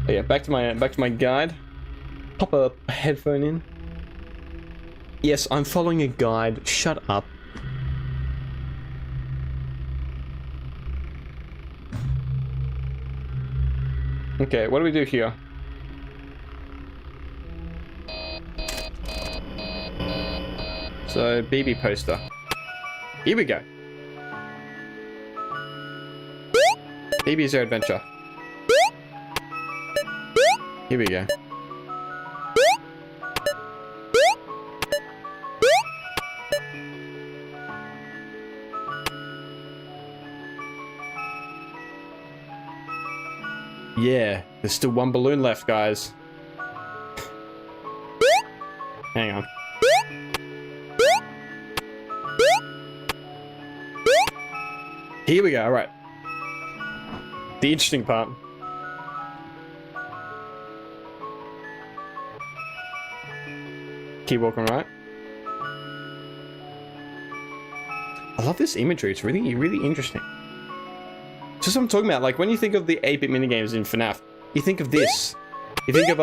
Oh yeah, back to my guide. Pop a headphone in. Yes, I'm following a guide. Shut up. Okay, what do we do here? So, BB poster. Here we go. BB's Air Adventure. Here we go. Yeah, there's still one balloon left, guys. Hang on. Here we go, alright. The interesting part. Keep walking right. I love this imagery, it's really, really interesting. Just what I'm talking about, like when you think of the 8-bit minigames in FNaF, you think of this. You think of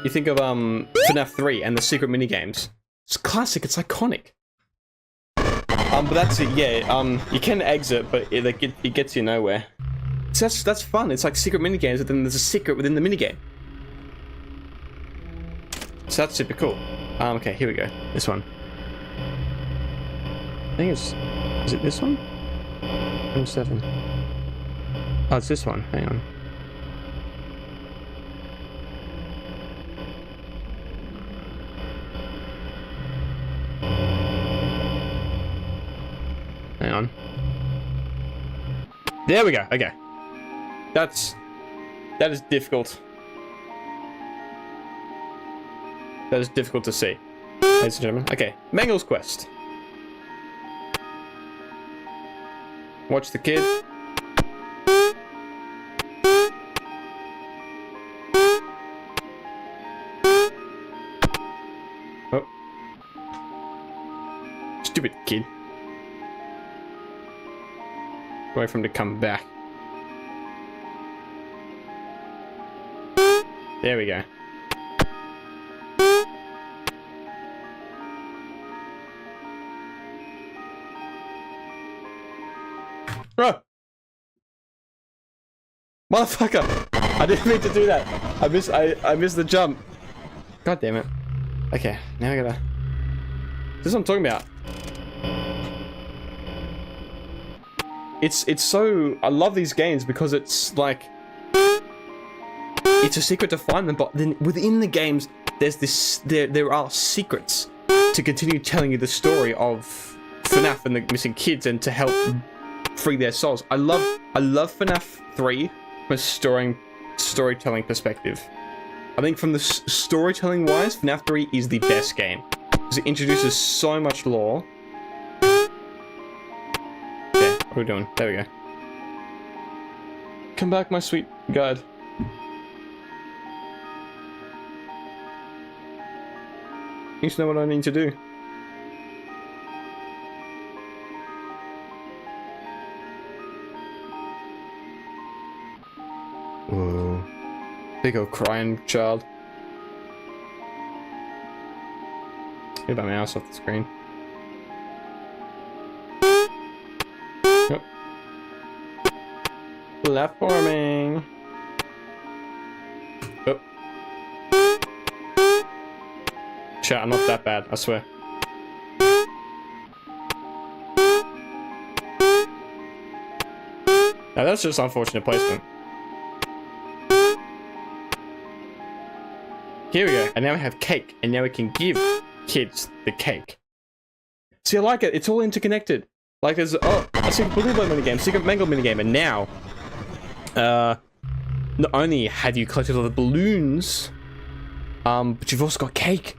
FNaF 3 and the secret minigames. It's classic, it's iconic. But that's it, yeah, you can exit, but it gets you nowhere. So that's fun, it's like secret minigames, but then there's a secret within the minigame. So that's super cool. Okay, here we go, this one. I think it's... Is it this one? 7. Oh, it's this one. Hang on. Hang on. There we go. Okay. That is difficult. That is difficult to see, ladies and gentlemen. Okay, Mangel's Quest. Watch the kid. Oh. Stupid kid. Wait for him to come back. There we go. Oh. Motherfucker! I didn't mean to do that. I missed the jump. God damn it. Okay, now I gotta. This is what I'm talking about. It's so, I love these games because it's like, it's a secret to find them, but then within the games there's there are secrets to continue telling you the story of FNaF and the missing kids and to help free their souls. I love FNaF 3 from a storytelling perspective. I think from the storytelling wise, FNaF 3 is the best game because it introduces so much lore. What are we doing? There we go. Come back, my sweet guide. You need to know what I need to do. Whoa. Big old crying child. Get my mouse off the screen. Platforming. Oh. Chat, I'm not that bad, I swear. Now that's just unfortunate placement. Here we go, and now we have cake, and now we can give kids the cake. See, I like it, it's all interconnected. Like there's, oh, a secret balloon boy minigame, secret mango minigame, and now, not only have you collected all the balloons, but you've also got cake.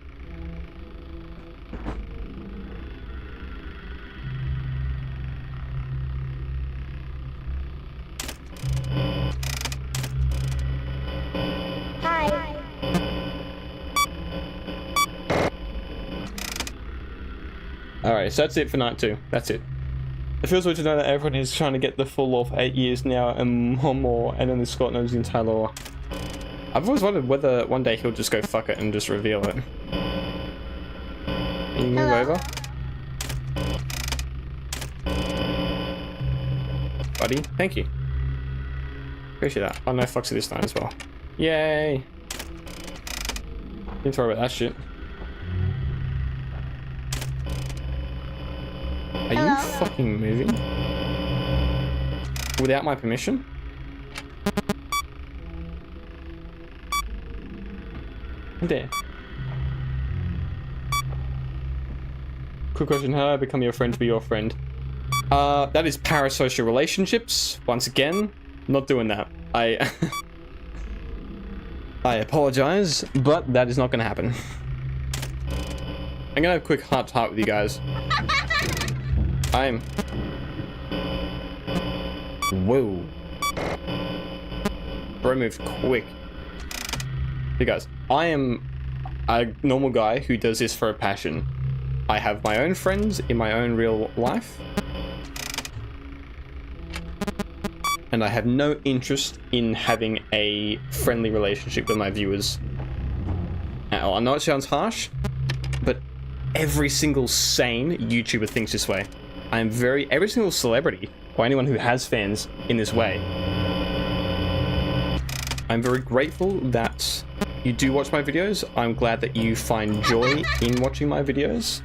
Hi. Alright, so that's it for night 2. That's it. It feels weird to know that everyone is trying to get the full lore for 8 years now and more, and then Scott knows the entire lore. I've always wondered whether one day he'll just go fuck it and just reveal it. Can you move over? Buddy, thank you. Appreciate that. Oh, no Foxy this time as well. Yay! Didn't throw about that shit. Are you fucking moving? Without my permission? There. Quick question, how do I become your friend to be your friend? That is parasocial relationships. Once again, not doing that. I apologize, but that is not gonna happen. I'm gonna have a quick heart-to-heart with you guys. Whoa. Bro moved quick. Hey guys, I am a normal guy who does this for a passion. I have my own friends in my own real life. And I have no interest in having a friendly relationship with my viewers. Now, I know it sounds harsh, but every single sane YouTuber thinks this way. Every single celebrity, or anyone who has fans in this way. I'm very grateful that you do watch my videos. I'm glad that you find joy in watching my videos.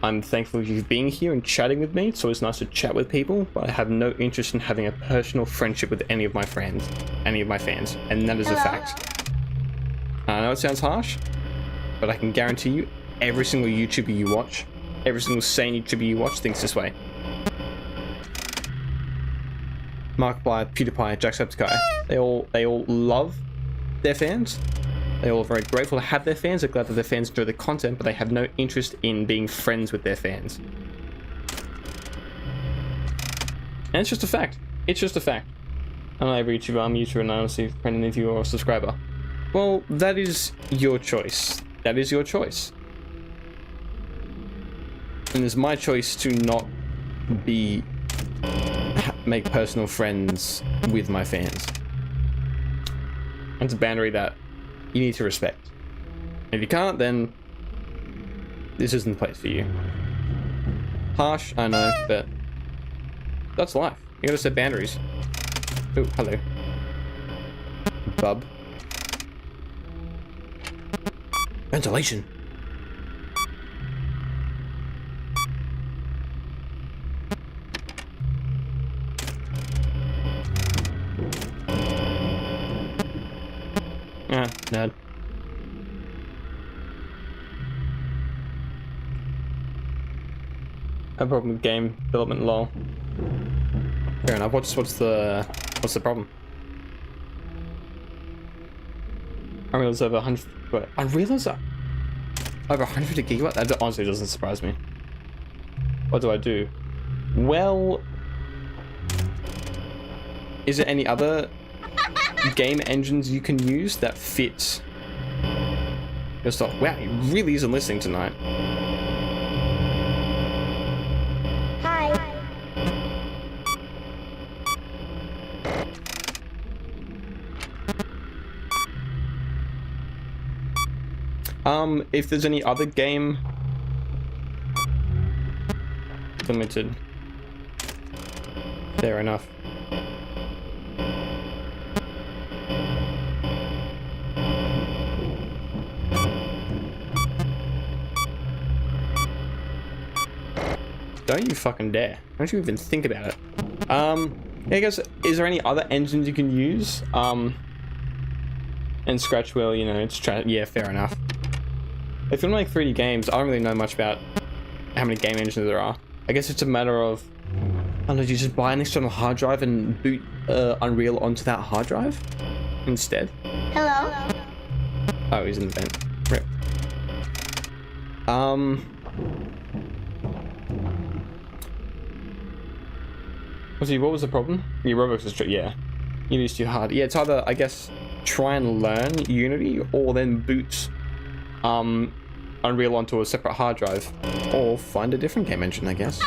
I'm thankful for you being here and chatting with me. It's always nice to chat with people, but I have no interest in having a personal friendship with any of my friends, any of my fans, and that is a fact. I know it sounds harsh, but I can guarantee you, every single YouTuber you watch every single sane YouTuber you watch thinks this way. Markiplier, PewDiePie, Jacksepticeye. They all love their fans. They're all very grateful to have their fans. They're glad that their fans enjoy the content, but they have no interest in being friends with their fans. And it's just a fact. It's just a fact. I'm not every YouTuber, I'm a YouTuber and I don't see a friend of you or a subscriber. Well, that is your choice. That is your choice. And it's my choice to not make personal friends with my fans. It's a boundary that you need to respect. If you can't, then this isn't the place for you. Harsh, I know, but that's life. You gotta set boundaries. Oh, hello. Bub. Ventilation. Ah, nerd. No problem with game development, lol. Fair enough. What's the problem? Unreal is over 100. But Unreal is over 150 gigabyte. That honestly doesn't surprise me. What do I do? Well, is there any other game engines you can use that fit your stuff? Wow, he really isn't listening tonight. If there's any other game limited, fair enough. Don't you fucking dare. Don't you even think about it. Yeah, I guess, is there any other engines you can use? And Scratch will, you know, it's yeah, fair enough. If you want to make 3D games, I don't really know much about how many game engines there are. I guess it's a matter of, I don't know, do you just buy an external hard drive and boot Unreal onto that hard drive instead? Hello? Oh, he's in the vent. Rip. What was the problem? Your Roblox is yeah. You used too hard. Yeah, it's either, I guess, try and learn Unity or then boot Unreal onto a separate hard drive, or find a different game engine, I guess.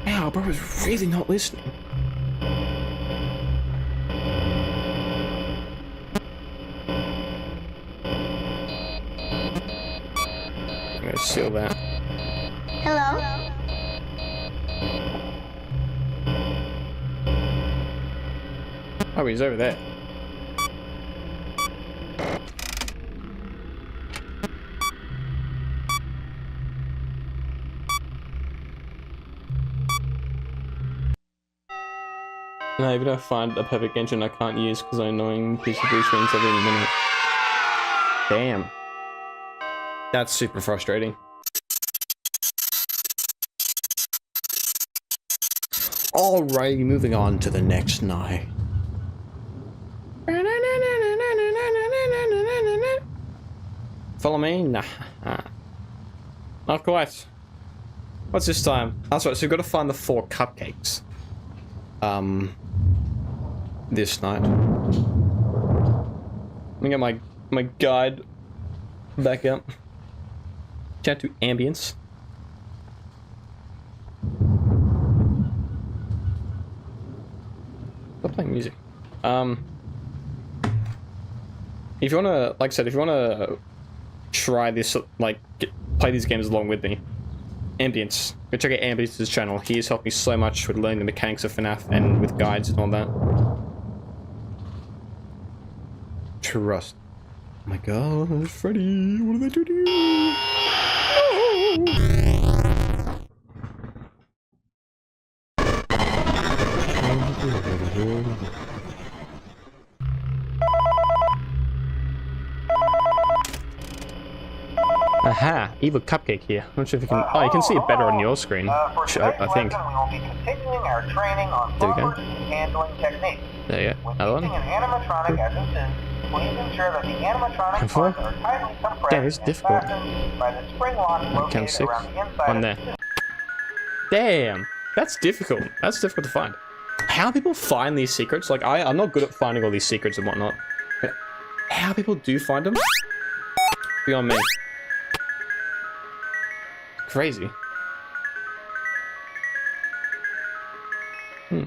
Wow, bro was really not listening. I'm gonna seal that. Hello? Oh, he's over there. No, even if I find a perfect engine I can't use because I'm annoying piece of blue screens every minute. Damn. That's super frustrating. Alrighty, moving on to the next night. Follow me? Nah. Not quite. What's this time? That's right, so we've got to find the 4 cupcakes. This night. Let me get my guide back up. Chat to ambience. Stop playing music. If you wanna, like I said, if you wanna try this, like play these games along with me, Ambience. Go check out Ambience's channel. He has helped me so much with learning the mechanics of FNaF and with guides and all that. Trust. Oh my god, Freddy, what did I do to you? Aha, evil cupcake here. I'm not sure if you can. Oh, you can see it better on your screen. For Sure, I think. lesson, we will be continuing our training on There we go. proper handling techniques. There you go. When Another using one. an animatronic as a suit, please ensure that the animatronic Careful. parts are tightly compressed Damn, it's and difficult. fastened by the spring lock located Count 6. around the inside One of there. the Damn, that's difficult. That's difficult to find. How people find these secrets? Like, I'm not good at finding all these secrets and whatnot. But how people do find them? Beyond me. Crazy. Hmm.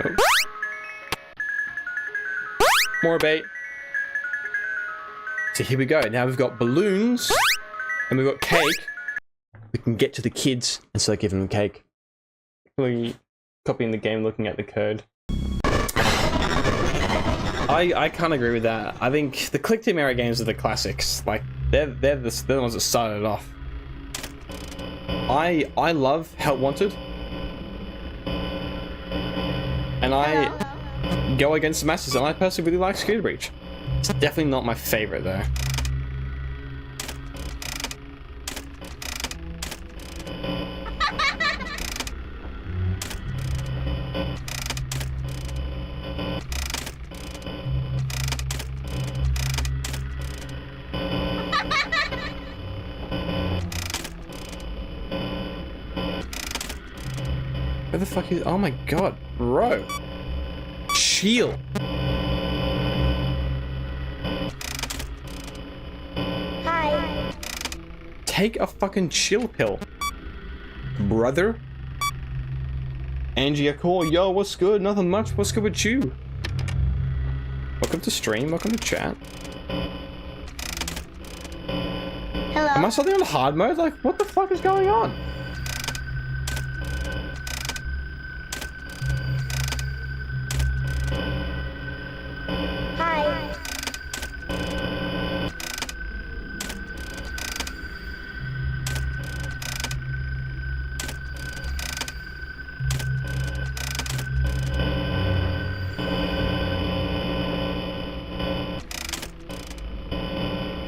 Oh. More bait. So here we go. Now we've got balloons and we've got cake. We can get to the kids and start giving them cake. Really copying the game, looking at the code. I can't agree with that. I think the click team era games are the classics. Like they're the ones that started it off. I love Help Wanted. And I go against the masses, and I personally really like Scooter Breach. It's definitely not my favorite though. Where the fuck is? Oh my god, bro! Chill. Hi. Take a fucking chill pill, brother. Angie, a call. Yo, what's good? Nothing much. What's good with you? Welcome to stream. Welcome to chat. Hello. Am I suddenly on hard mode? Like, what the fuck is going on? Hi.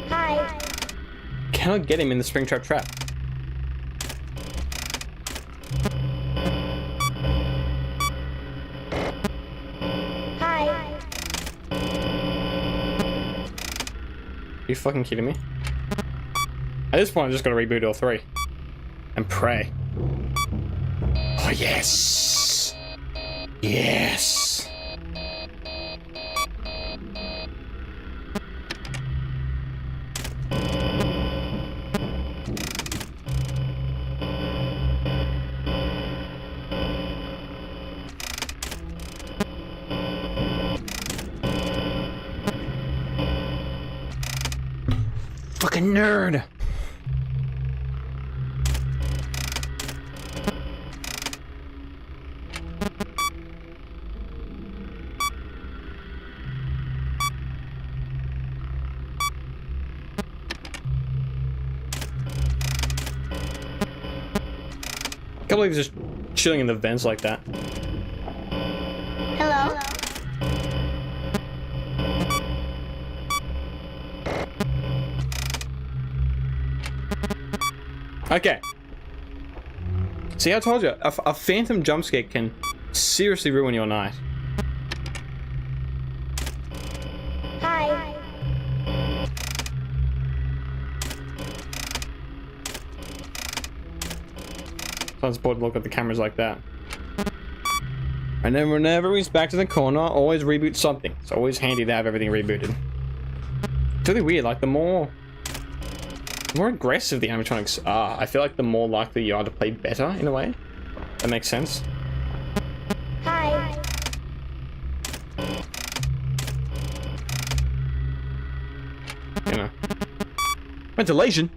Hi. Cannot get him in the Springtrap trap. Hi. Are you fucking kidding me? At this point, I just gotta reboot all three. And pray. Oh, yes! Yes! Fucking nerd! Can't believe he's just chilling in the vents like that. Hello. Okay. See, I told you, a phantom jumpscare can seriously ruin your night. Hi. Sounds bored to look at the cameras like that. And then whenever he's back to the corner, always reboot something. It's always handy to have everything rebooted. It's really weird, like the more aggressive the animatronics are, I feel like the more likely you are to play better, in a way. That makes sense. Hi. You know. Ventilation?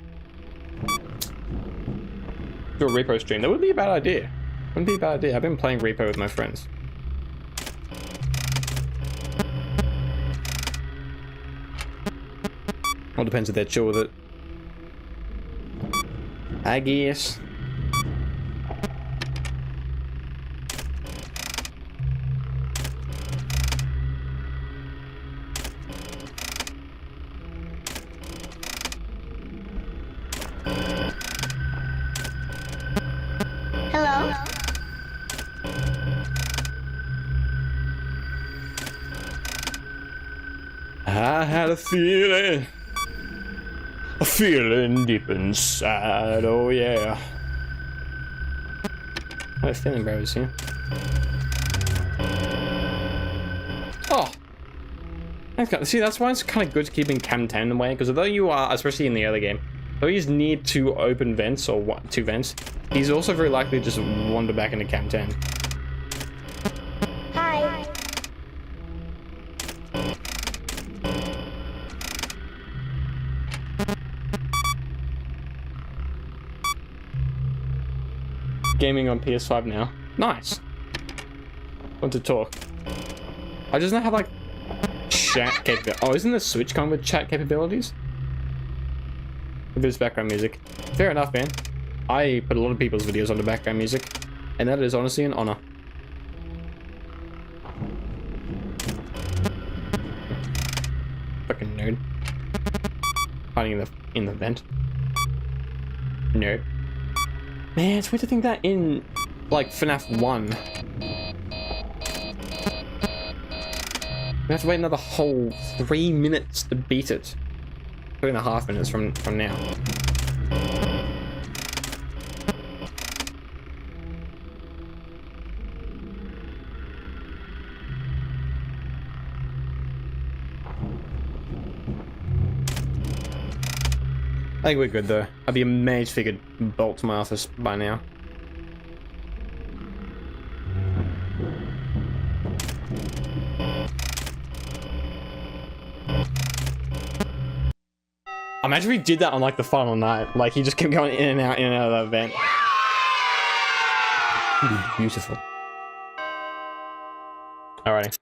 Do a repo stream. That would be a bad idea. Wouldn't be a bad idea. I've been playing repo with my friends. All depends if they're chill with it. I guess. Hello? I had a feeling deep inside, oh yeah. What a feeling, bro, is here. Oh! See, that's why it's kind of good keeping Cam 10 away, because although you are, especially in the early game, though he's near two open vents, or two vents, he's also very likely to just wander back into Cam 10. Hi. Gaming on PS5 now. Nice. Want to talk. I just don't have like chat capability. Oh, isn't the Switch come with chat capabilities? With this background music. Fair enough, man. I put a lot of people's videos on the background music, and that is honestly an honor. Fucking nerd. Hiding in the vent. Nerd. Man, it's weird to think that in, like, FNaF 1. We have to wait another whole 3 minutes to beat it. 3.5 minutes from now. I think we're good though. I'd be amazed if he could bolt to my office by now. Imagine if he did that on like the final night. Like he just kept going in and out of that event. It'd be beautiful. Alrighty.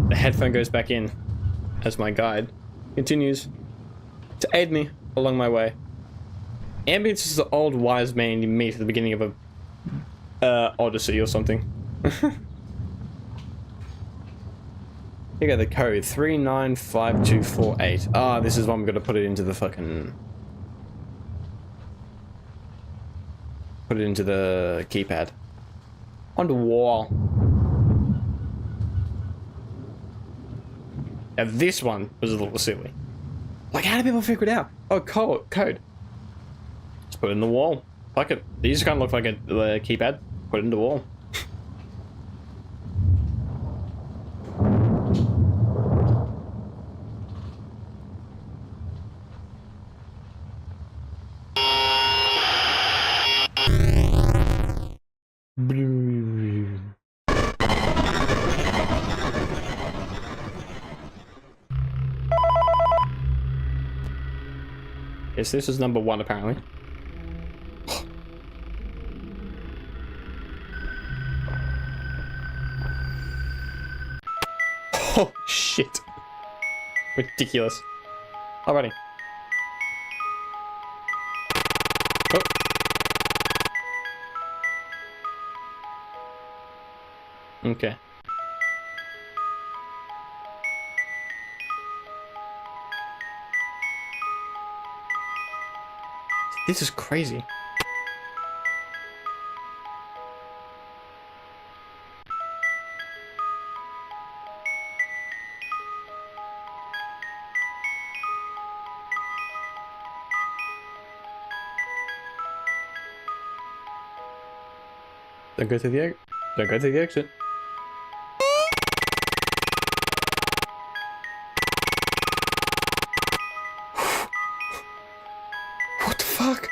The headphone goes back in as my guide continues to aid me along my way. Ambience is the old wise man you meet at the beginning of a Odyssey or something. Here go the code 395248. Ah, this is one I'm gonna put it into the fucking. Put it into the keypad. On the wall. Now this one was a little silly. Like, how do people figure it out? Oh, code. Just put it in the wall. Fuck it. These kind of look like a keypad. Put it in the wall. Yes, this is number 1 apparently. Oh shit. Ridiculous. Alrighty. Oh. Okay. This is crazy. Don't go to the exit. Don't go to the exit. What the fuck?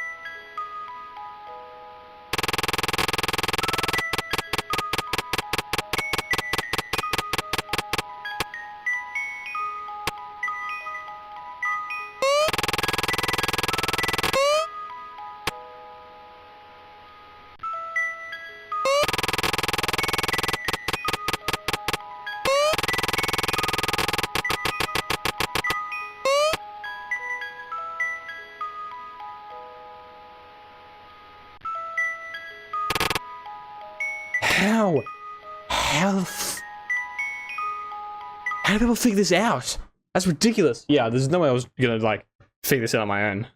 How? How do people figure this out? That's ridiculous. Yeah, there's no way I was gonna, like, figure this out on my own.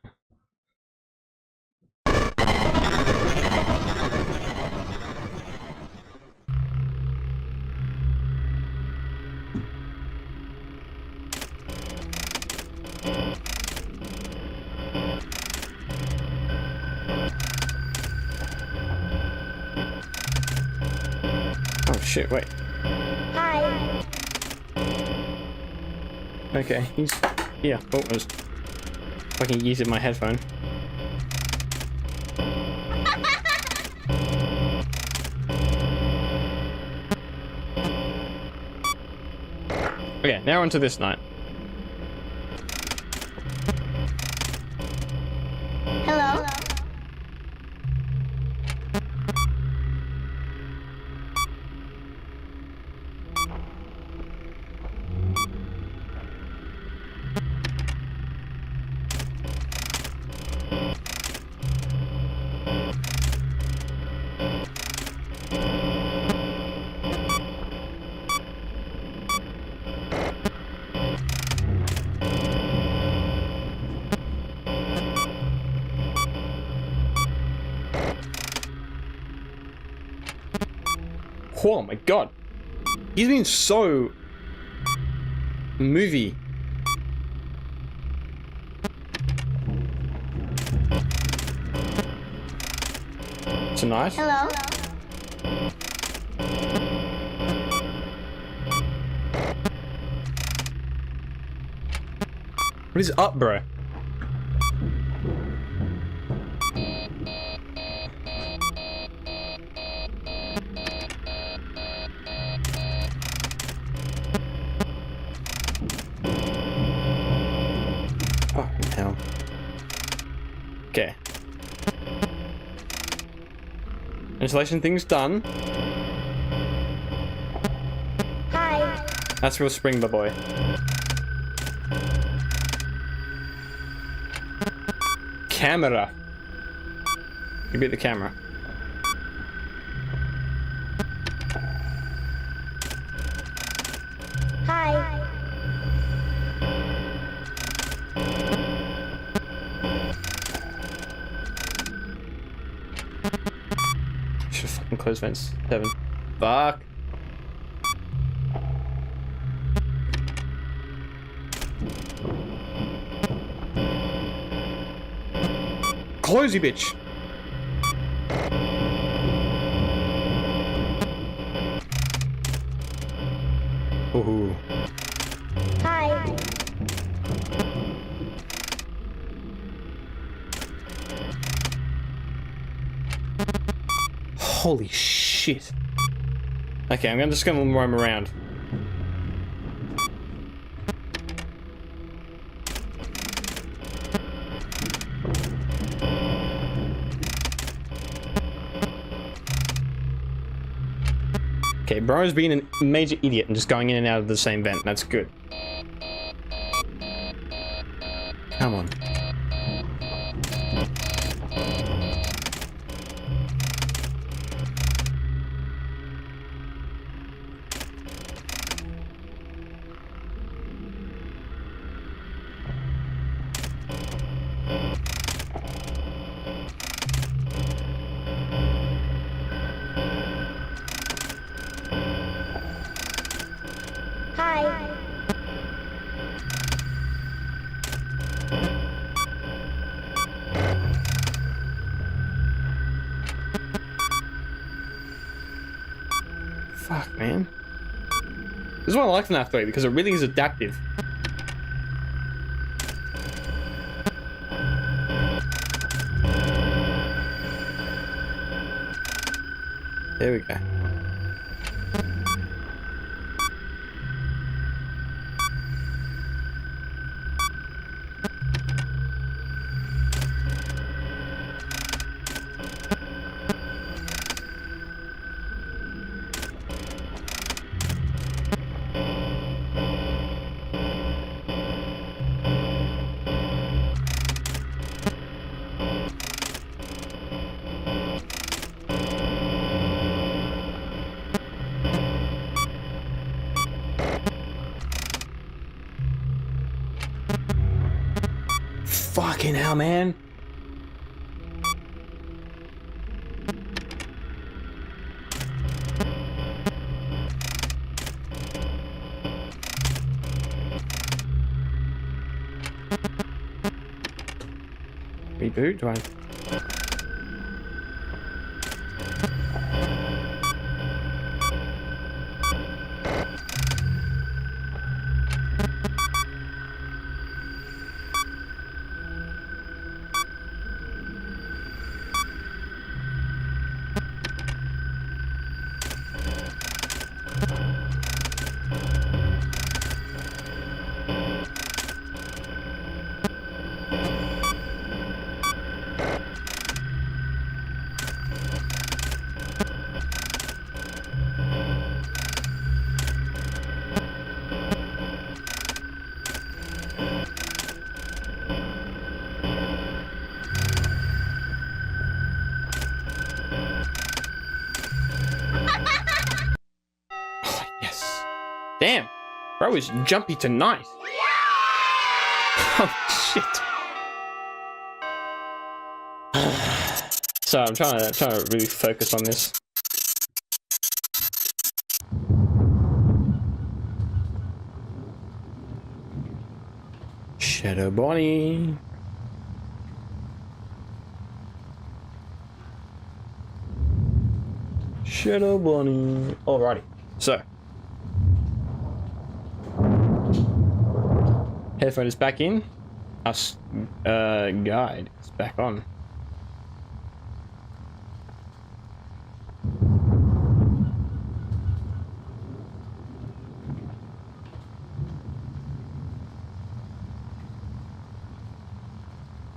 Oh shit, wait. Hi. Okay, he's... Yeah, oh, I was fucking using my headphone. Okay, now onto this night. Hello. Oh my god. He's been so... movie. Tonight? Hello. What is up, bro? Fucking hell. Okay. Installation thing's done. Hi. That's real spring, boy. Camera. You beat the camera. Hi. Should've fucking closed vents. 7. Fuck. Close, you bitch. Ooh. Hi. Holy shit. Okay, I'm just gonna roam around. Okay, bro's being a major idiot and just going in and out of the same vent. That's good. Come on. Hi. Fuck, man. This is why I like FNaF 3, because it really is adaptive. There we go. Fucking hell, man. Reboot? Do I... Yes. Damn. Bro is jumpy tonight. Oh, shit. So I'm trying to really focus on this. Shadow Bonnie. Shadow Bonnie. Alrighty. So. Headphone is back in. Our guide is back on.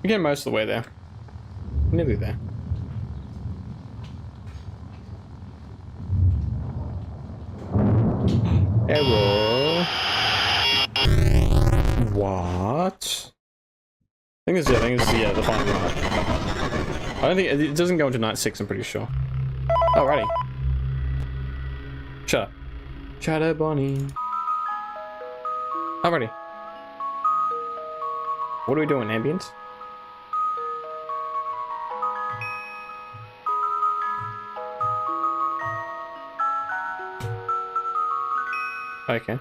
We're getting most of the way there. Nearly there. Error. What? I think it's the final night. I don't think it doesn't go into night 6, I'm pretty sure. Alrighty. Shut up. Shadow Bonnie. Alrighty. What are we doing, ambience? Okay.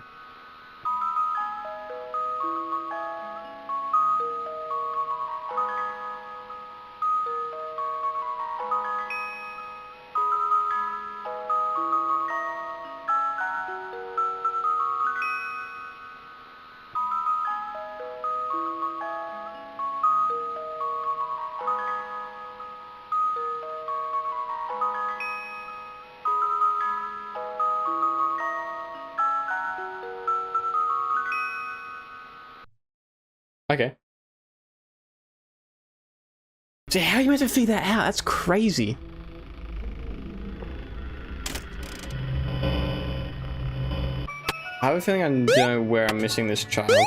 Okay. So how are you meant to figure that out? That's crazy. I have a feeling I know where I'm missing this child. I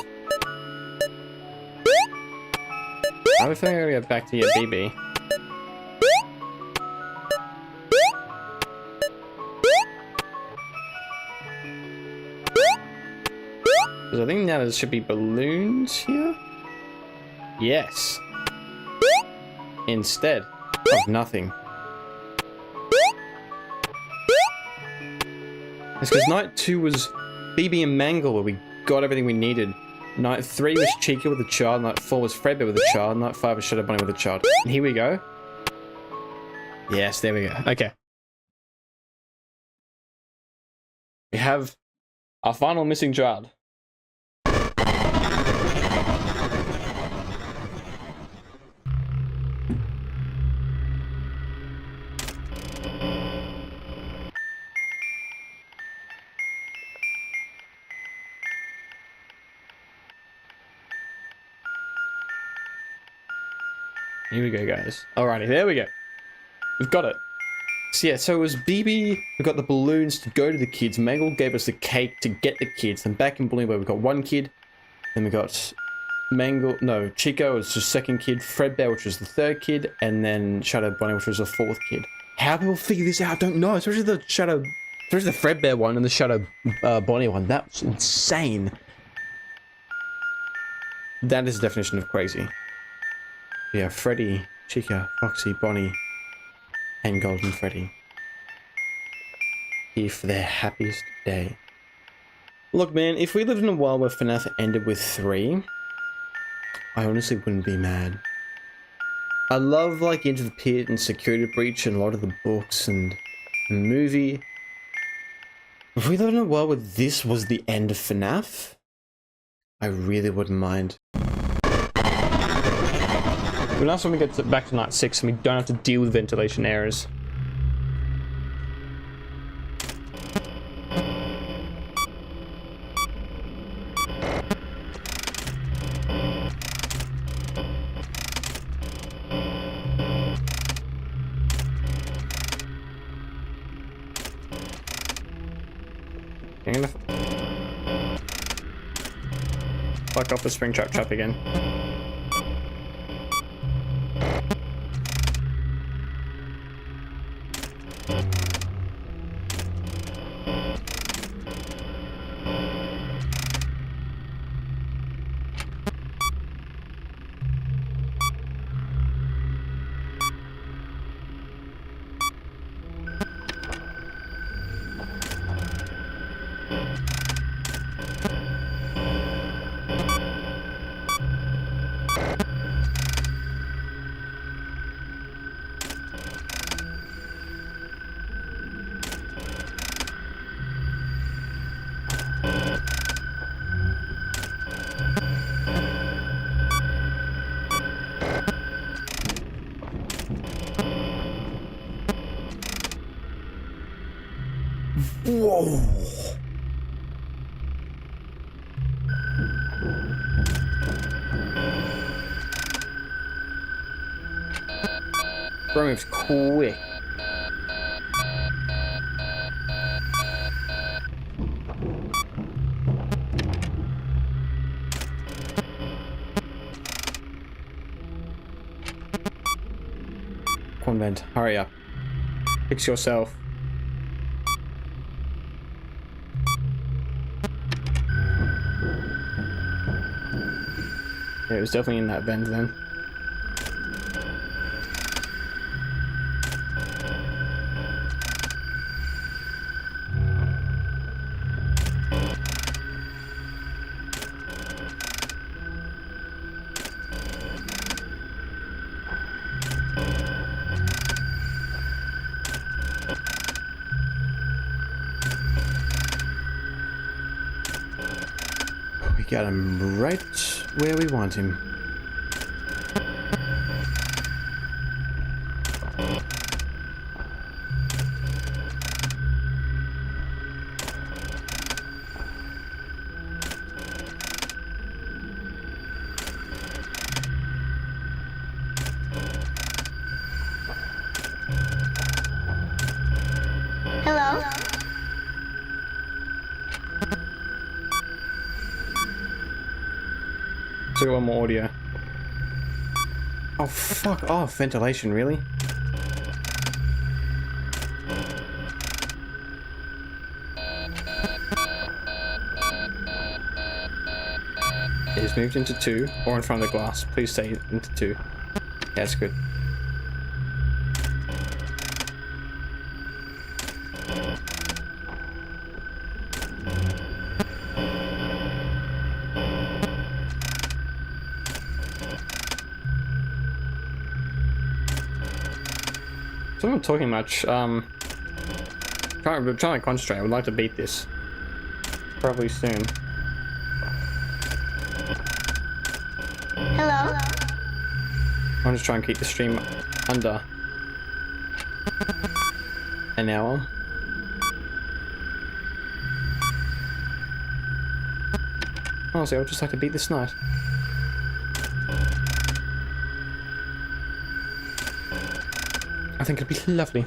have a feeling I gotta go back to your BB. Because I think now there should be balloons here. Yes. Instead of nothing. It's because night 2 was BB and Mangle where we got everything we needed. Night 3 was Chica with a child. Night 4 was Freddy with a child. Night 5 was Shadow Bunny with a child. And here we go. Yes, there we go. Okay. We have our final missing child. Here we go, guys. Alrighty, there we go. We've got it. So yeah, so it was BB, we got the balloons to go to the kids, Mangle gave us the cake to get the kids, and back in Bullying Boy we got one kid, then we got Chico was the second kid, Fredbear which was the third kid, and then Shadow Bunny which was the fourth kid. How people figure this out, I don't know, especially the Fredbear one and the Shadow Bunny one, that's insane. That is the definition of crazy. Yeah, Freddy, Chica, Foxy, Bonnie, and Golden Freddy. Here for their happiest day. Look, man, if we lived in a world where FNaF ended with 3, I honestly wouldn't be mad. I love, like, Into the Pit and Security Breach and a lot of the books and the movie. If we lived in a world where this was the end of FNaF, I really wouldn't mind. But that's when we get back to night 6 and we don't have to deal with ventilation errors. I'm gonna fuck off the Springtrap trap again. Whoa! Bro moves quick. Convent, hurry up. Fix yourself. Yeah, it was definitely in that vent then. We got him right where we want him. Hello? So one more audio. Oh, fuck off. Ventilation, really? He's moved into 2, or in front of the glass. Please stay into 2. Yeah, that's good. So I'm not talking much. Trying to concentrate. I would like to beat this. Probably soon. Hello? I'm just trying to keep the stream under an hour. Honestly, I would just like to beat this night. I think it'd be lovely.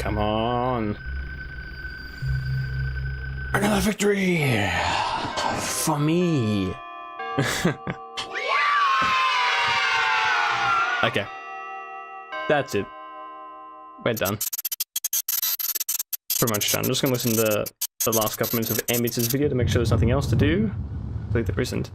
Come on. Another victory for me. Okay. That's it. We're done. Pretty much done. I'm just gonna listen to the last couple minutes of Ambient's video to make sure there's nothing else to do. I think there isn't.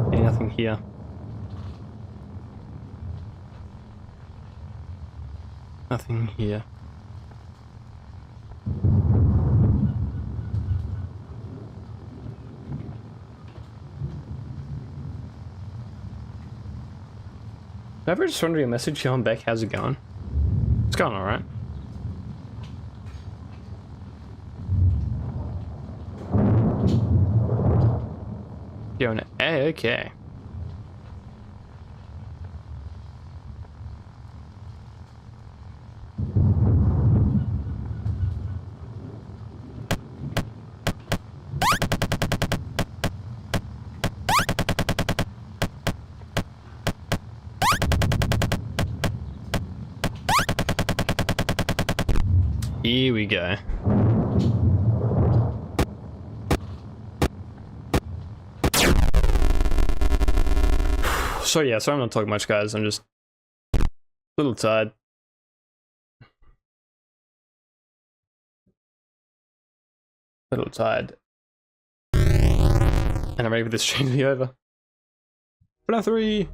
Yeah, nothing here. Nothing here. Did I ever just send you a message here on Beck? How's it going? It's going alright. Going A, okay. Here we go. So yeah, sorry I'm not talking much, guys. I'm just a little tired. A little tired. And I'm ready for this stream to be over. FNaF 3!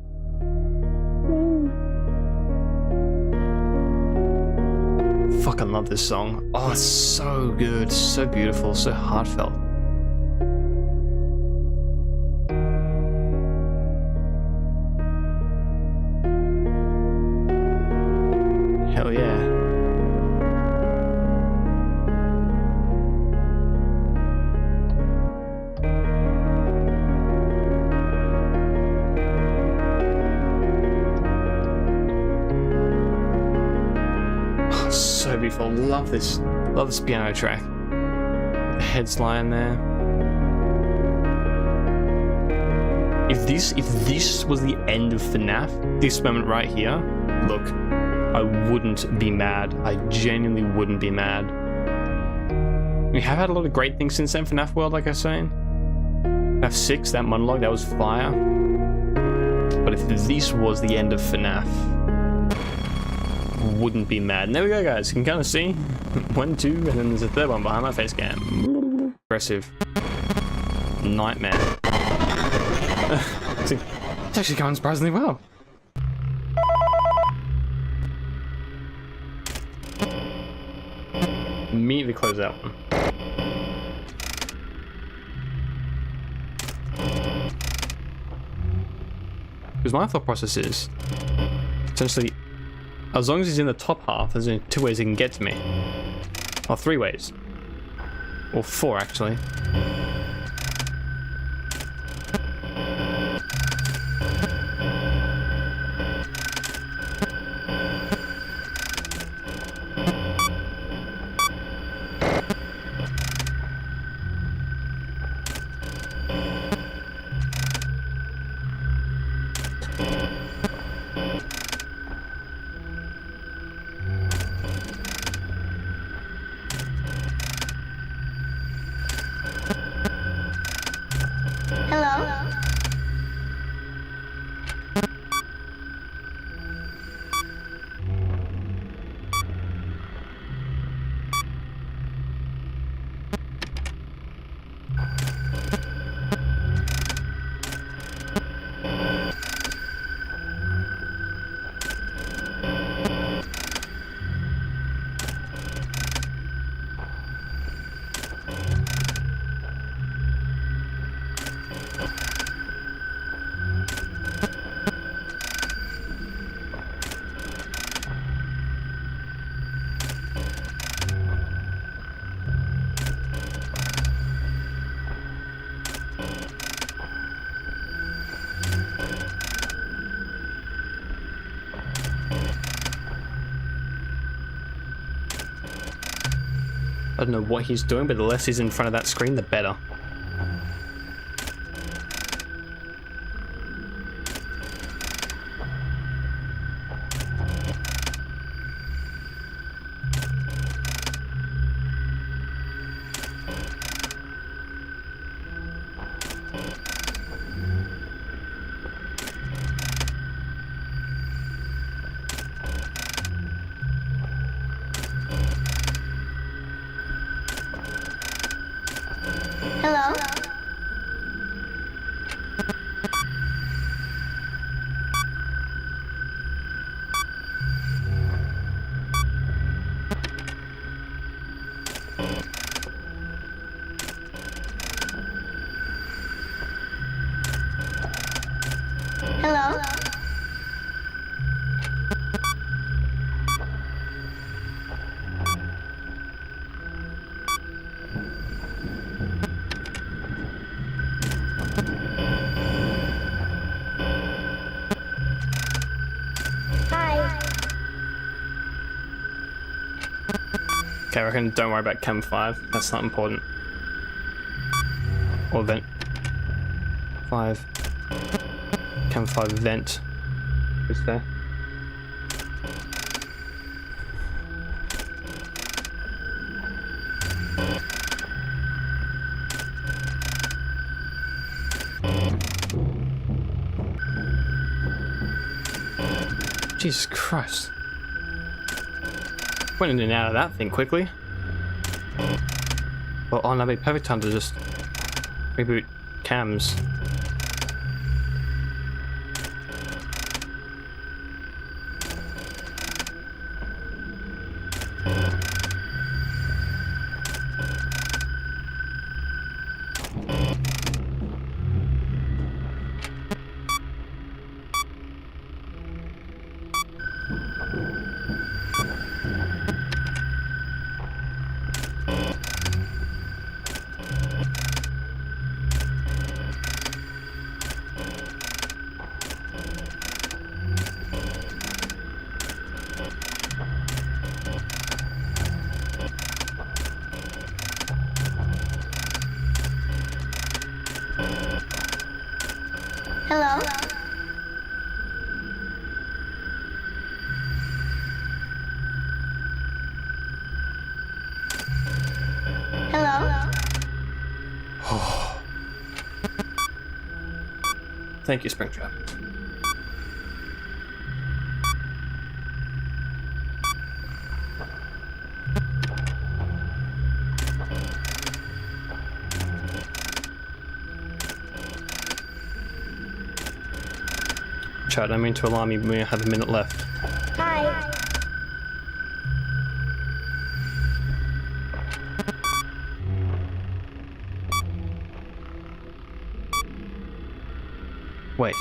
Fucking love this song. Oh, it's so good, so beautiful, so heartfelt. Hell yeah. So beautiful. Love this piano track. The heads lying there. If this was the end of FNaF, this moment right here, look, I wouldn't be mad. I genuinely wouldn't be mad. We have had a lot of great things since then, FNaF World, like I was saying. FNaF 6, that monologue, that was fire. But if this was the end of FNaF, wouldn't be mad. And there we go, guys. You can kind of see 1, 2, and then there's a third one behind my face cam. Impressive. Nightmare. It's actually going surprisingly well. Immediately close that one. Because my thought process is essentially, as long as he's in the top half, there's only 2 ways he can get to me. Or 3 ways. Or 4, actually. I don't know what he's doing, but the less he's in front of that screen, the better. Hello? Hello? Hi. Okay, I reckon don't worry about Chem 5. That's not important. Or Vent 5. Chem 5 Vent. Is there? Jesus Christ. Went in and out of that thing quickly. Well, oh, that'd be perfect time to just reboot cams. Hello? Hello? Thank you, Springtrap. Chat, I mean to alarm you, we have a minute left. Hi. Wait.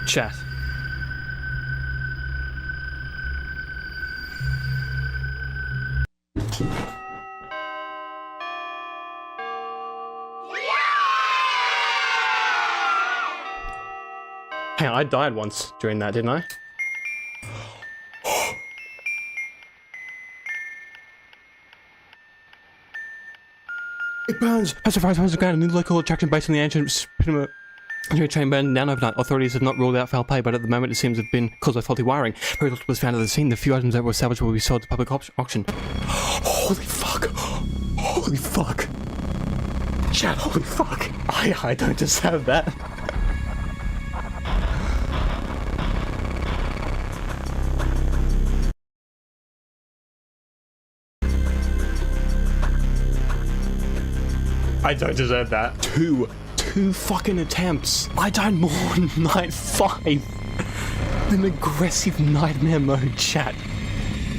Chat. Hang on, I died once during that, didn't I? It burns! A surprise burns the ground, a new local attraction based on the ancient cinema. Train burned down overnight. Authorities have not ruled out foul play, but at the moment it seems to have been caused by faulty wiring. Very little was found at the scene. The few items that were salvaged will be sold to public auction. Holy fuck! Holy fuck! Chat, holy fuck! I don't deserve that. I don't deserve that. Two 2 fucking attempts. I died more on night 5 than aggressive nightmare mode, chat.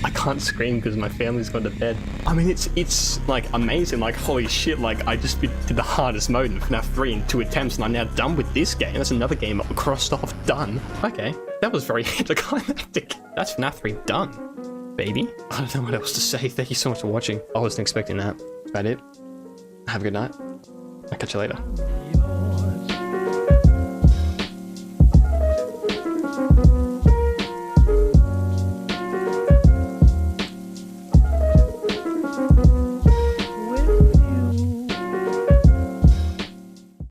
I can't scream because my family's gone to bed. I mean, it's like amazing. Like, holy shit, like I just did the hardest mode in FNAF 3 in 2 attempts and I'm now done with this game. That's another game crossed off, done. Okay, that was very anticlimactic. That's FNAF 3 done, baby. I don't know what else to say. Thank you so much for watching. I wasn't expecting that. That's about it. Have a good night. I'll catch you later.